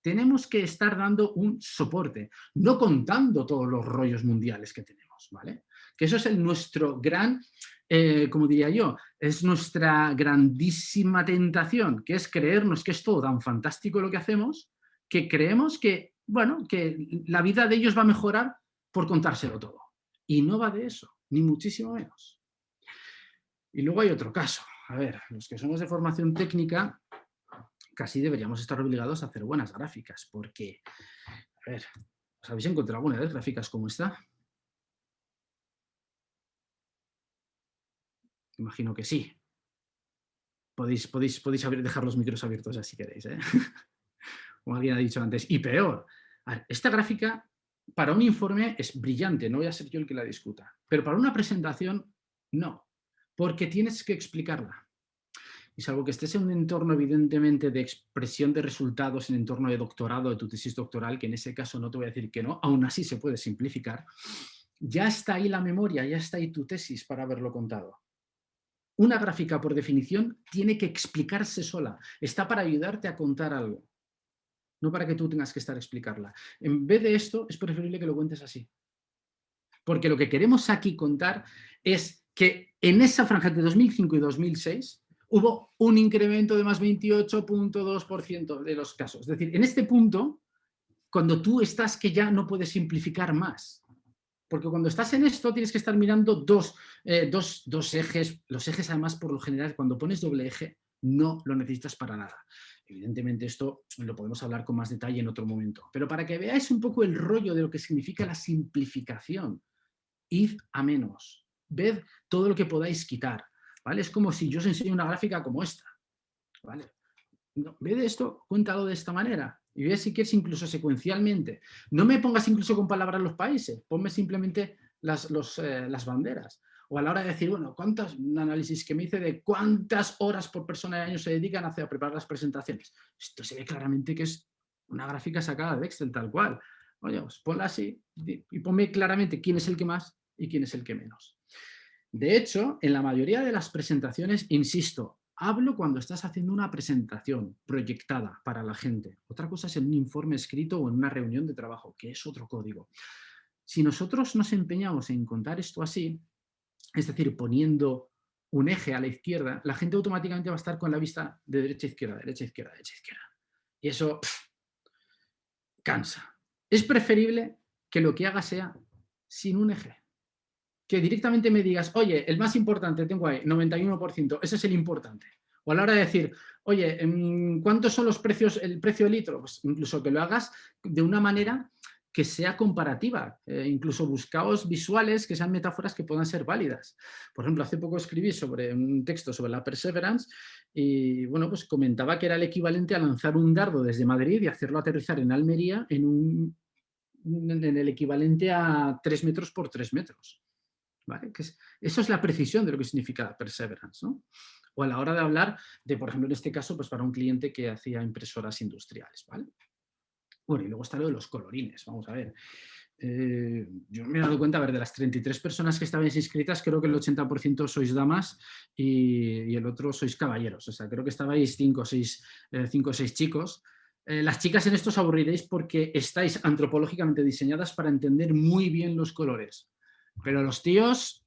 tenemos que estar dando un soporte, no contando todos los rollos mundiales que tenemos, ¿vale? Que eso es nuestro gran, como diría yo, es nuestra grandísima tentación, que es creernos que es todo tan fantástico lo que hacemos, que creemos que, bueno, que la vida de ellos va a mejorar por contárselo todo. Y no va de eso, ni muchísimo menos. Y luego hay otro caso. A ver, los que somos de formación técnica casi deberíamos estar obligados a hacer buenas gráficas, porque, a ver, ¿os habéis encontrado alguna vez gráficas como esta? Imagino que sí. Podéis dejar los micros abiertos ya si queréis, ¿eh? Como alguien ha dicho antes. Y peor, a ver, esta gráfica para un informe es brillante, no voy a ser yo el que la discuta, pero para una presentación no, porque tienes que explicarla. Y salvo que estés en un entorno evidentemente de expresión de resultados, en entorno de doctorado, de tu tesis doctoral, que en ese caso no te voy a decir que no, aún así se puede simplificar, ya está ahí la memoria, ya está ahí tu tesis para haberlo contado. Una gráfica, por definición, tiene que explicarse sola, está para ayudarte a contar algo, no para que tú tengas que estar a explicarla. En vez de esto, es preferible que lo cuentes así. Porque lo que queremos aquí contar es que en esa franja de 2005 y 2006 hubo un incremento de más 28,2% de los casos. Es decir, en este punto, cuando tú estás que ya no puedes simplificar más. Porque cuando estás en esto tienes que estar mirando dos ejes. Los ejes, además, por lo general, cuando pones doble eje, no lo necesitas para nada. Evidentemente esto lo podemos hablar con más detalle en otro momento. Pero para que veáis un poco el rollo de lo que significa la simplificación, id a menos. Ved todo lo que podáis quitar, ¿vale? Es como si yo os enseño una gráfica como esta, ¿vale? No, ve de esto, cuéntalo de esta manera. Y ve si quieres incluso secuencialmente. No me pongas incluso con palabras los países, ponme simplemente las banderas. O a la hora de decir, bueno, un análisis que me hice de cuántas horas por persona de año se dedican a preparar las presentaciones. Esto se ve claramente que es una gráfica sacada de Excel tal cual. Oye, pues ponla así y ponme claramente quién es el que más y quién es el que menos. De hecho, en la mayoría de las presentaciones, insisto, hablo cuando estás haciendo una presentación proyectada para la gente. Otra cosa es en un informe escrito o en una reunión de trabajo, que es otro código. Si nosotros nos empeñamos en contar esto así, es decir, poniendo un eje a la izquierda, la gente automáticamente va a estar con la vista de derecha a izquierda, derecha a izquierda, derecha a izquierda. Y eso cansa. Es preferible que lo que haga sea sin un eje. Que directamente me digas, oye, el más importante, tengo ahí, 91%, ese es el importante. O a la hora de decir, oye, ¿cuántos son los precios, el precio del litro? Pues incluso que lo hagas de una manera que sea comparativa. Incluso buscaos visuales que sean metáforas que puedan ser válidas. Por ejemplo, hace poco escribí sobre un texto sobre la Perseverance y, bueno, pues comentaba que era el equivalente a lanzar un dardo desde Madrid y hacerlo aterrizar en Almería en el equivalente a 3 metros por 3 metros. ¿Vale? Eso es la precisión de lo que significa Perseverance, ¿no? O a la hora de hablar de, por ejemplo, en este caso, pues para un cliente que hacía impresoras industriales, ¿vale? Bueno, y luego está lo de los colorines, vamos a ver. Yo me he dado cuenta, a ver, de las 33 personas que estabais inscritas, creo que el 80% sois damas y el otro sois caballeros. O sea, creo que estabais 5 o 6 chicos. Las chicas en esto os aburriréis porque estáis antropológicamente diseñadas para entender muy bien los colores. Pero los tíos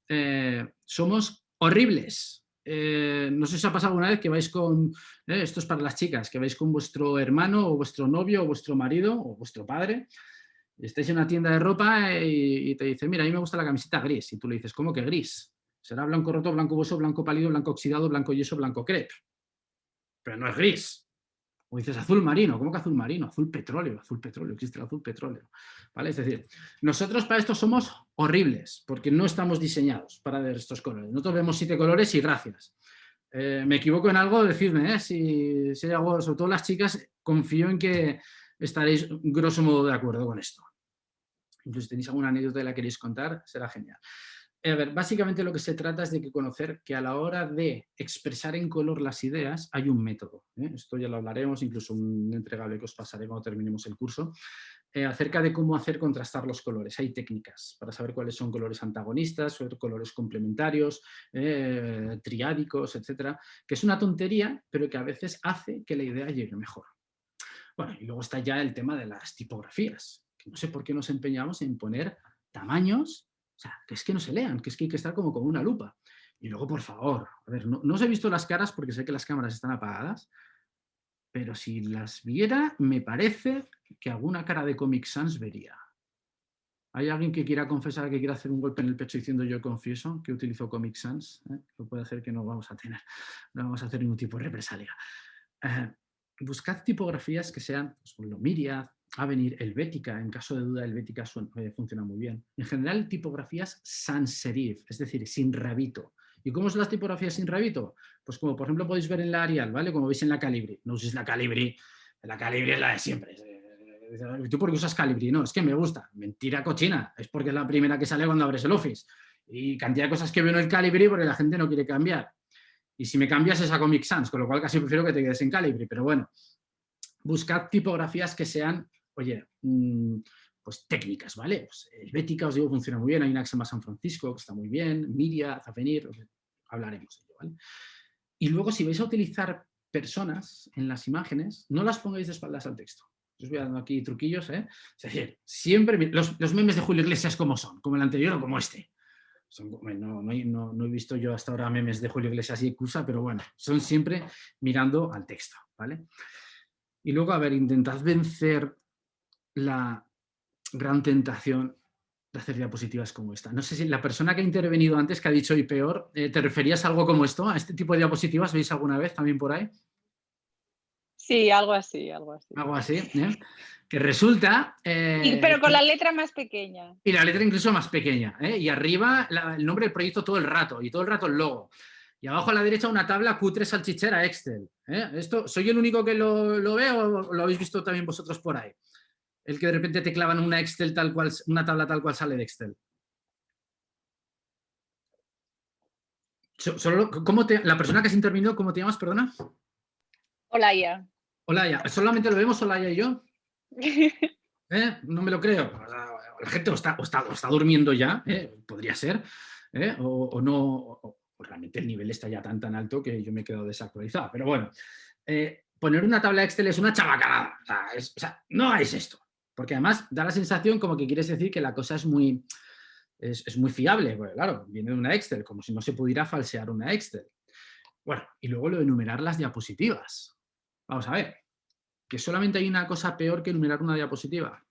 somos horribles. No sé si os ha pasado alguna vez que vais con, esto es para las chicas, que vais con vuestro hermano o vuestro novio o vuestro marido o vuestro padre, y estáis en una tienda de ropa y te dice, mira, a mí me gusta la camiseta gris. Y tú le dices, ¿cómo que gris? Será blanco roto, blanco hueso, blanco pálido, blanco oxidado, blanco yeso, blanco crepe. Pero no es gris. O dices azul marino, ¿cómo que azul marino? Azul petróleo, existe el azul petróleo. ¿Vale? Es decir, nosotros para esto somos horribles, porque no estamos diseñados para ver estos colores. Nosotros vemos 7 colores y gracias. Me equivoco en algo, decidme, si hay algo, sobre todo las chicas, confío en que estaréis grosso modo de acuerdo con esto. Incluso si tenéis alguna anécdota y la queréis contar, será genial. A ver, básicamente lo que se trata es de que conocer que a la hora de expresar en color las ideas hay un método. Esto ya lo hablaremos, incluso un entregable que os pasaré cuando terminemos el curso, acerca de cómo hacer contrastar los colores. Hay técnicas para saber cuáles son colores antagonistas, colores complementarios, triádicos, etcétera, que es una tontería, pero que a veces hace que la idea llegue mejor. Bueno, y luego está ya el tema de las tipografías, que no sé por qué nos empeñamos en poner tamaños, o sea, que es que no se lean, que es que hay que estar como con una lupa. Y luego, por favor, a ver, no os he visto las caras porque sé que las cámaras están apagadas, pero si las viera, me parece que alguna cara de Comic Sans vería. ¿Hay alguien que quiera confesar, que quiera hacer un golpe en el pecho diciendo yo confieso que utilizo Comic Sans? Lo puede hacer que no vamos a tener, no vamos a hacer ningún tipo de represalia. Buscad tipografías que sean, pues, por ejemplo, Myriad, Avenir, Helvética. En caso de duda, Helvética funciona muy bien. En general, tipografías sans serif, es decir, sin rabito. ¿Y cómo son las tipografías sin rabito? Pues como por ejemplo podéis ver en la Arial, ¿vale? Como veis en la Calibri. No uséis la Calibri es la de siempre. ¿Tú por qué usas Calibri? No, es que me gusta. Mentira cochina. Es porque es la primera que sale cuando abres el Office. Y cantidad de cosas que veo en el Calibri porque la gente no quiere cambiar. Y si me cambias es a Comic Sans, con lo cual casi prefiero que te quedes en Calibri. Pero bueno, buscad tipografías que sean, oye, pues técnicas, ¿vale? Pues Helvética, os digo, funciona muy bien. Hay una que se llama San Francisco, que está muy bien. Myriad, Avenir, hablaremos de ello, ¿vale? Y luego, si vais a utilizar personas en las imágenes, no las pongáis de espaldas al texto. Os voy dando aquí truquillos, ¿eh? Es decir, siempre los memes de Julio Iglesias como son, como el anterior o como este. No he visto yo hasta ahora memes de Julio Iglesias y Cusa, pero bueno, son siempre mirando al texto, ¿vale? Y luego, a ver, intentad vencer la gran tentación de hacer diapositivas como esta. No sé si la persona que ha intervenido antes, que ha dicho y peor, ¿te referías a algo como esto? ¿A este tipo de diapositivas? ¿Veis alguna vez también por ahí? Sí, algo así, algo así. Algo así, ¿eh? Que resulta... Pero con la letra más pequeña. Y la letra incluso más pequeña, ¿eh? Y arriba el nombre del proyecto todo el rato, y todo el rato el logo. Y abajo a la derecha una tabla cutre salchichera Excel. ¿Esto soy el único que lo ve o lo habéis visto también vosotros por ahí? El que de repente te clavan una Excel tal cual, una tabla tal cual sale de Excel. La persona que has intervenido, ¿cómo te llamas, perdona? Olaya. Olaya. ¿Solamente lo vemos Olaya y yo? No me lo creo. La gente o está durmiendo ya, podría ser, o no, o realmente el nivel está ya tan alto que yo me he quedado desactualizado. Pero bueno, poner una tabla Excel es una chabacanada. O sea, no hagáis esto, porque además da la sensación como que quieres decir que la cosa es muy fiable. Bueno, claro, viene de una Excel, como si no se pudiera falsear una Excel. Bueno, y luego lo de enumerar las diapositivas. Vamos a ver, que solamente hay una cosa peor que enumerar una diapositiva,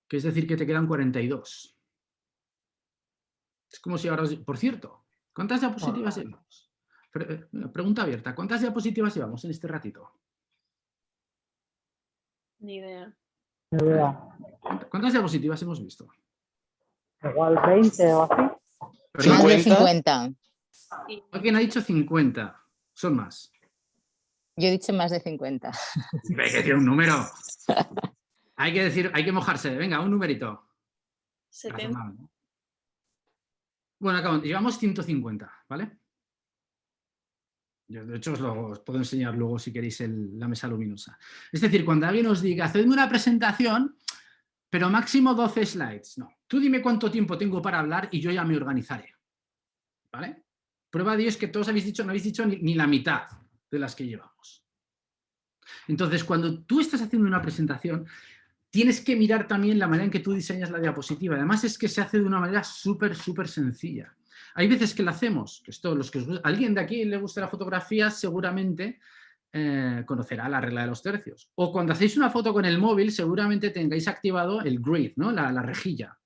que es decir que te quedan 42. Es como si ahora... Por cierto, ¿cuántas diapositivas llevamos? Pregunta abierta, ¿cuántas diapositivas llevamos en este ratito? Ni idea. ¿Cuántas diapositivas hemos visto? Igual 20 o así. Más de 50. Alguien ha dicho 50. Son más. Yo he dicho más de 50. Hay que decir un número. Hay que mojarse. Venga, un numerito. 70. Bueno, acabamos. Llevamos 150, ¿vale? Yo, de hecho, os puedo enseñar luego si queréis la mesa luminosa. Es decir, cuando alguien os diga, hacedme una presentación, pero máximo 12 slides. No, tú dime cuánto tiempo tengo para hablar y yo ya me organizaré. ¿Vale? Prueba de ello es que todos no habéis dicho ni la mitad de las que llevamos. Entonces, cuando tú estás haciendo una presentación, tienes que mirar también la manera en que tú diseñas la diapositiva. Además, es que se hace de una manera súper sencilla. Hay veces que la hacemos, que esto, alguien de aquí le gusta la fotografía, seguramente conocerá la regla de los tercios. O cuando hacéis una foto con el móvil, seguramente tengáis activado el grid, ¿no? La rejilla.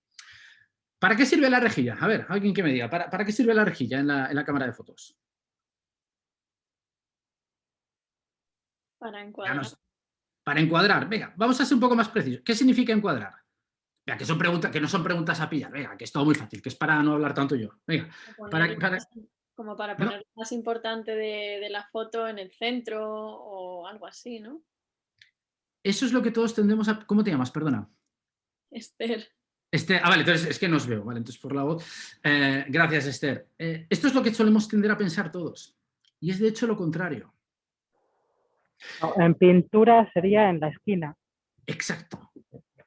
¿Para qué sirve la rejilla? A ver, alguien que me diga, ¿para qué sirve la rejilla en la cámara de fotos? Para encuadrar. Para encuadrar. Venga, vamos a ser un poco más precisos. ¿Qué significa encuadrar? Venga, que no son preguntas a pillar. Venga, que es todo muy fácil, que es para no hablar tanto yo. Venga, como para poner lo más importante de la foto en el centro o algo así, ¿no? Eso es lo que todos tendemos a... ¿Cómo te llamas? Perdona. Esther. Vale, entonces es que no os veo, vale, entonces por la voz. Gracias, Esther. Esto es lo que solemos tender a pensar todos. Y es de hecho lo contrario. No, en pintura sería en la esquina. Exacto.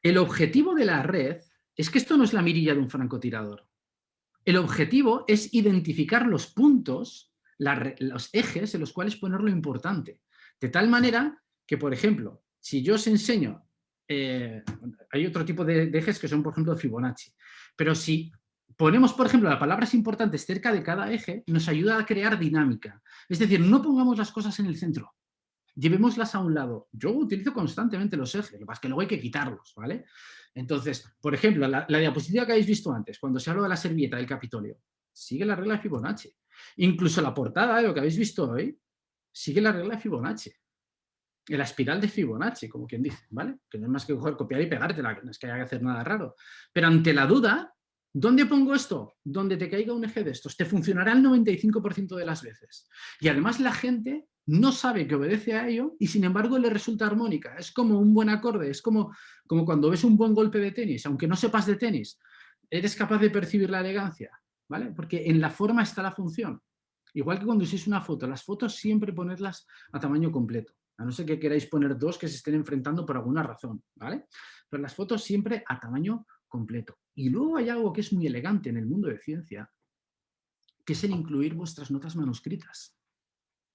El objetivo de la red es que esto no es la mirilla de un francotirador. El objetivo es identificar los puntos, los ejes en los cuales poner lo importante. De tal manera que, por ejemplo, si yo os enseño, hay otro tipo de ejes que son, por ejemplo, Fibonacci, pero si ponemos, por ejemplo, las palabras importantes cerca de cada eje, nos ayuda a crear dinámica. Es decir, no pongamos las cosas en el centro, llevémoslas a un lado. Yo utilizo constantemente los ejes, lo que pasa es que luego hay que quitarlos, ¿vale? Entonces, por ejemplo, la diapositiva que habéis visto antes, cuando se habla de la servilleta del Capitolio, sigue la regla de Fibonacci. Incluso la portada de lo que habéis visto hoy, sigue la regla de Fibonacci. La espiral de Fibonacci, como quien dice, ¿vale? Que no es más que coger, copiar y pegártela, que no es que haya que hacer nada raro. Pero ante la duda, ¿dónde pongo esto? Donde te caiga un eje de estos. Te funcionará el 95% de las veces. Y además la gente no sabe que obedece a ello y sin embargo le resulta armónica. Es como un buen acorde, es como cuando ves un buen golpe de tenis, aunque no sepas de tenis, eres capaz de percibir la elegancia, ¿vale? Porque en la forma está la función. Igual que cuando uséis una foto, las fotos siempre ponerlas a tamaño completo. A no ser que queráis poner dos que se estén enfrentando por alguna razón, ¿vale? Pero las fotos siempre a tamaño completo. Y luego hay algo que es muy elegante en el mundo de ciencia, que es el incluir vuestras notas manuscritas.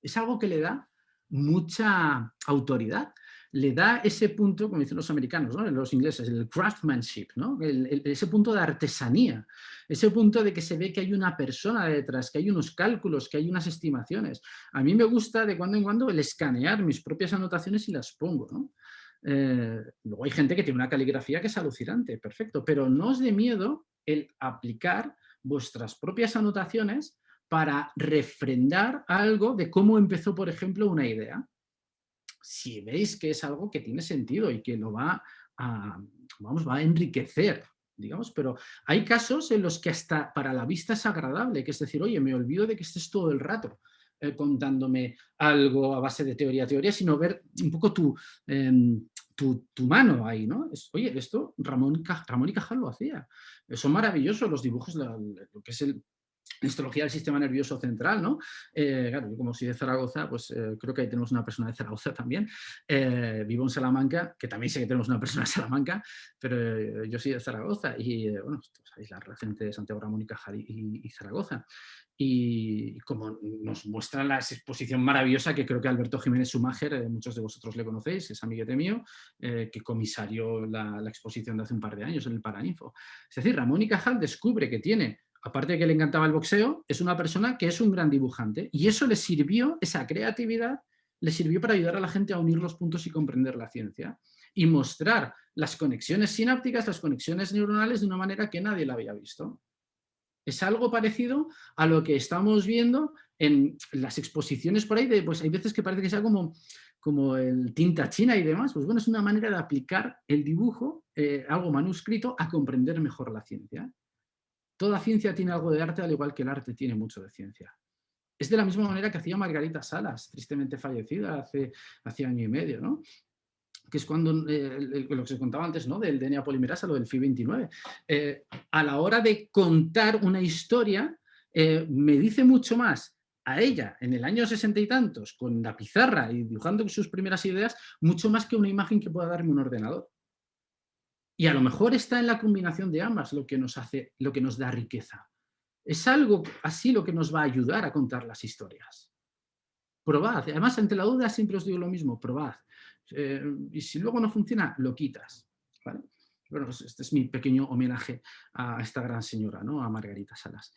Es algo que le da mucha autoridad, le da ese punto, como dicen los americanos, ¿no? Los ingleses, el craftsmanship, ¿no? Ese punto de artesanía, ese punto de que se ve que hay una persona detrás, que hay unos cálculos, que hay unas estimaciones. A mí me gusta de cuando en cuando el escanear mis propias anotaciones y las pongo, ¿no? Luego hay gente que tiene una caligrafía que es alucinante, perfecto, pero no os dé miedo el aplicar vuestras propias anotaciones para refrendar algo de cómo empezó, por ejemplo, una idea. Si veis que es algo que tiene sentido y que lo va a enriquecer, digamos, pero hay casos en los que hasta para la vista es agradable, que es decir, oye, me olvido de que estés todo el rato contándome algo a base de teoría, sino ver un poco tu mano ahí, ¿no? Oye, esto Ramón y Cajal lo hacía. Son maravillosos los dibujos, lo que es la histología del sistema nervioso central, ¿no? Claro, yo como soy de Zaragoza, pues creo que ahí tenemos una persona de Zaragoza también. Vivo en Salamanca, que también sé que tenemos una persona de Salamanca, pero yo soy de Zaragoza y, bueno, sabéis la relación entre Santiago Ramón y Cajal y Zaragoza. Y como nos muestra la exposición maravillosa que creo que Alberto Jiménez Schumacher, muchos de vosotros le conocéis, es amiguete mío, que comisarió la exposición de hace un par de años en el Paraninfo. Es decir, Ramón y Cajal descubre que tiene, aparte de que le encantaba el boxeo, es una persona que es un gran dibujante y eso le sirvió, esa creatividad, le sirvió para ayudar a la gente a unir los puntos y comprender la ciencia y mostrar las conexiones sinápticas, las conexiones neuronales de una manera que nadie la había visto. Es algo parecido a lo que estamos viendo en las exposiciones por ahí, pues hay veces que parece que sea como el tinta china y demás. Pues bueno, es una manera de aplicar el dibujo, algo manuscrito, a comprender mejor la ciencia. Toda ciencia tiene algo de arte, al igual que el arte tiene mucho de ciencia. Es de la misma manera que hacía Margarita Salas, tristemente fallecida hace año y medio, ¿no? Que es cuando, lo que se contaba antes, ¿no? Del DNA polimerasa, lo del Fi29. A la hora de contar una historia, me dice mucho más a ella, en el año 60 y tantos, con la pizarra y dibujando sus primeras ideas, mucho más que una imagen que pueda darme un ordenador. Y a lo mejor está en la combinación de ambas lo que nos da riqueza. Es algo así lo que nos va a ayudar a contar las historias. Probad. Además, ante la duda siempre os digo lo mismo, probad. Y si luego no funciona, lo quitas. ¿Vale? Bueno, pues este es mi pequeño homenaje a esta gran señora, ¿no? A Margarita Salas.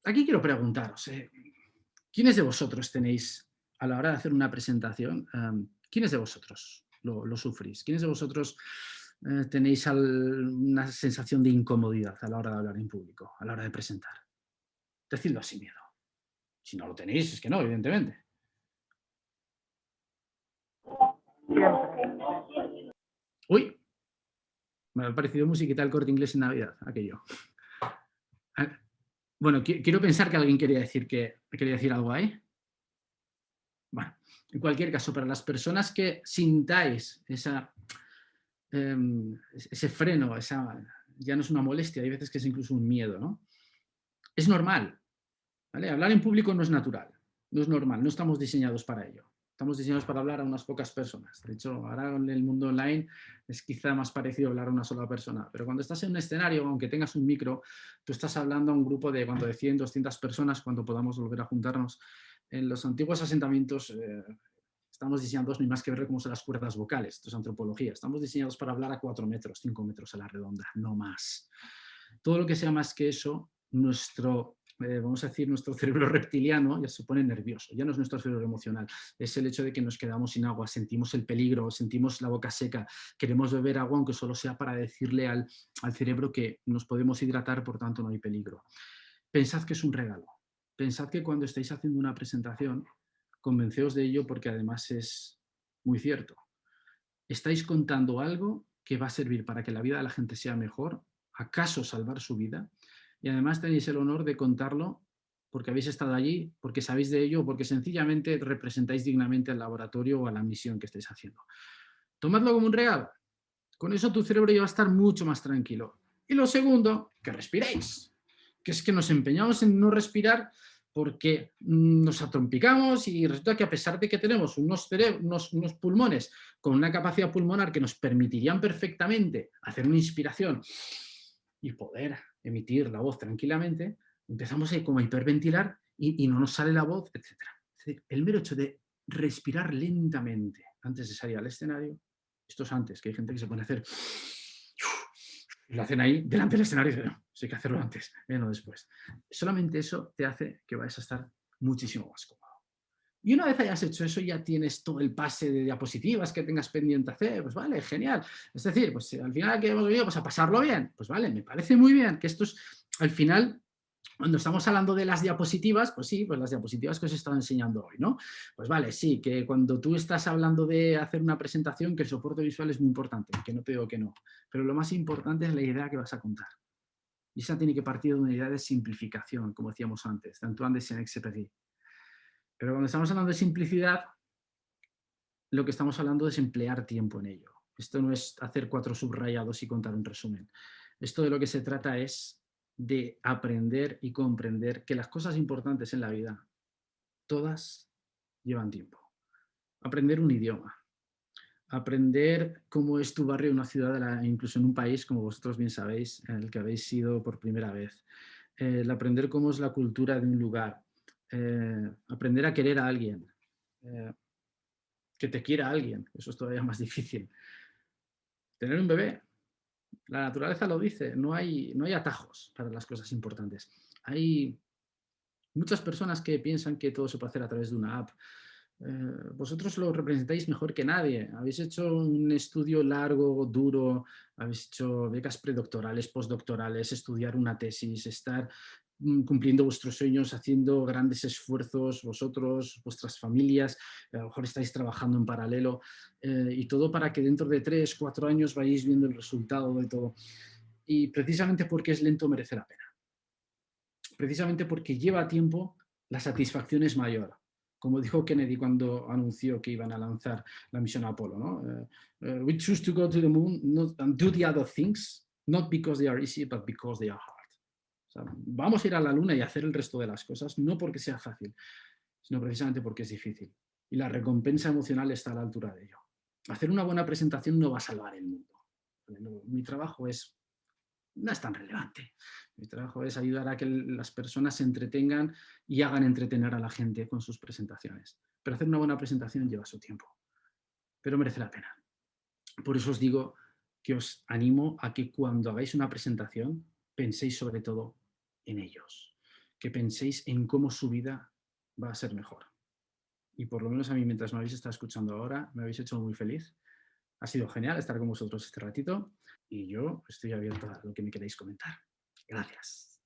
Aquí quiero preguntaros, ¿quiénes de vosotros tenéis, a la hora de hacer una presentación, quiénes de vosotros lo sufrís? ¿Quiénes de vosotros tenéis una sensación de incomodidad a la hora de hablar en público, a la hora de presentar? Decidlo sin miedo. Si no lo tenéis, es que no, evidentemente. Uy, me ha parecido musiquita el Corte Inglés en Navidad, aquello. Bueno, quiero pensar que alguien quería decir algo ahí. Bueno, en cualquier caso, para las personas que sintáis ese freno, ya no es una molestia, hay veces que es incluso un miedo, ¿no? Es normal, ¿vale? Hablar en público no es natural, no es normal, no estamos diseñados para ello. Estamos diseñados para hablar a unas pocas personas. De hecho, ahora en el mundo online es quizá más parecido hablar a una sola persona. Pero cuando estás en un escenario, aunque tengas un micro, tú estás hablando a un grupo de 100, 200 personas, cuando podamos volver a juntarnos. En los antiguos asentamientos Estamos diseñados, no hay más que ver cómo son las cuerdas vocales, esto es antropología. Estamos diseñados para hablar a 4 metros, 5 metros a la redonda, no más. Todo lo que sea más que eso, vamos a decir, nuestro cerebro reptiliano ya se pone nervioso, ya no es nuestro cerebro emocional, es el hecho de que nos quedamos sin agua, sentimos el peligro, sentimos la boca seca, queremos beber agua aunque solo sea para decirle al cerebro que nos podemos hidratar, por tanto no hay peligro. Pensad que es un regalo, pensad que cuando estáis haciendo una presentación, convenceos de ello porque además es muy cierto. Estáis contando algo que va a servir para que la vida de la gente sea mejor, acaso salvar su vida, y además tenéis el honor de contarlo porque habéis estado allí, porque sabéis de ello, porque sencillamente representáis dignamente al laboratorio o a la misión que estáis haciendo. Tomadlo como un regalo. Con eso tu cerebro ya va a estar mucho más tranquilo. Y lo segundo, que respiréis. Que es que nos empeñamos en no respirar porque nos atrompicamos y resulta que a pesar de que tenemos unos pulmones con una capacidad pulmonar que nos permitirían perfectamente hacer una inspiración y poder emitir la voz tranquilamente, empezamos como a hiperventilar y no nos sale la voz, etc. Es decir, el mero hecho de respirar lentamente antes de salir al escenario, esto es antes, que hay gente que se pone a hacer, y lo hacen ahí delante del escenario y dicen, no, hay que hacerlo antes, no después. Solamente eso te hace que vayas a estar muchísimo más cómodo. Y una vez hayas hecho eso, ya tienes todo el pase de diapositivas que tengas pendiente hacer, pues vale, genial. Es decir, pues al final que hemos venido pues a pasarlo bien, pues vale, me parece muy bien, que esto es, al final, cuando estamos hablando de las diapositivas, pues sí, pues las diapositivas que os he estado enseñando hoy, ¿no? Pues vale, sí, que cuando tú estás hablando de hacer una presentación, que el soporte visual es muy importante, que no te digo que no, pero lo más importante es la idea que vas a contar. Y esa tiene que partir de una idea de simplificación, como decíamos antes, de Antoine de Saint-Exupéry. Pero cuando estamos hablando de simplicidad, lo que estamos hablando es emplear tiempo en ello. Esto no es hacer 4 subrayados y contar un resumen. Esto de lo que se trata es de aprender y comprender que las cosas importantes en la vida, todas llevan tiempo. Aprender un idioma, aprender cómo es tu barrio en una ciudad, incluso en un país, como vosotros bien sabéis, en el que habéis ido por primera vez. El aprender cómo es la cultura de un lugar. Aprender a querer a alguien. Que te quiera alguien, eso es todavía más difícil. Tener un bebé, la naturaleza lo dice, no hay atajos para las cosas importantes. Hay muchas personas que piensan que todo se puede hacer a través de una app. Vosotros lo representáis mejor que nadie. Habéis hecho un estudio largo, duro, habéis hecho becas predoctorales, postdoctorales, estudiar una tesis, estar cumpliendo vuestros sueños, haciendo grandes esfuerzos, vosotros, vuestras familias, a lo mejor estáis trabajando en paralelo, y todo para que dentro de 3, 4 años vayáis viendo el resultado de todo. Y precisamente porque es lento merece la pena. Precisamente porque lleva tiempo, la satisfacción es mayor. Como dijo Kennedy cuando anunció que iban a lanzar la misión Apolo, ¿no? We choose to go to the moon and do the other things, not because they are easy, but because they are hard. O sea, vamos a ir a la luna y hacer el resto de las cosas, no porque sea fácil, sino precisamente porque es difícil. Y la recompensa emocional está a la altura de ello. Hacer una buena presentación no va a salvar el mundo. Mi trabajo no es tan relevante. Mi trabajo es ayudar a que las personas se entretengan y hagan entretener a la gente con sus presentaciones. Pero hacer una buena presentación lleva su tiempo, pero merece la pena. Por eso os digo que os animo a que cuando hagáis una presentación penséis sobre todo en ellos, que penséis en cómo su vida va a ser mejor. Y por lo menos a mí, mientras me habéis estado escuchando ahora, me habéis hecho muy feliz. Ha sido genial estar con vosotros este ratito y yo estoy abierto a lo que me queráis comentar. Gracias.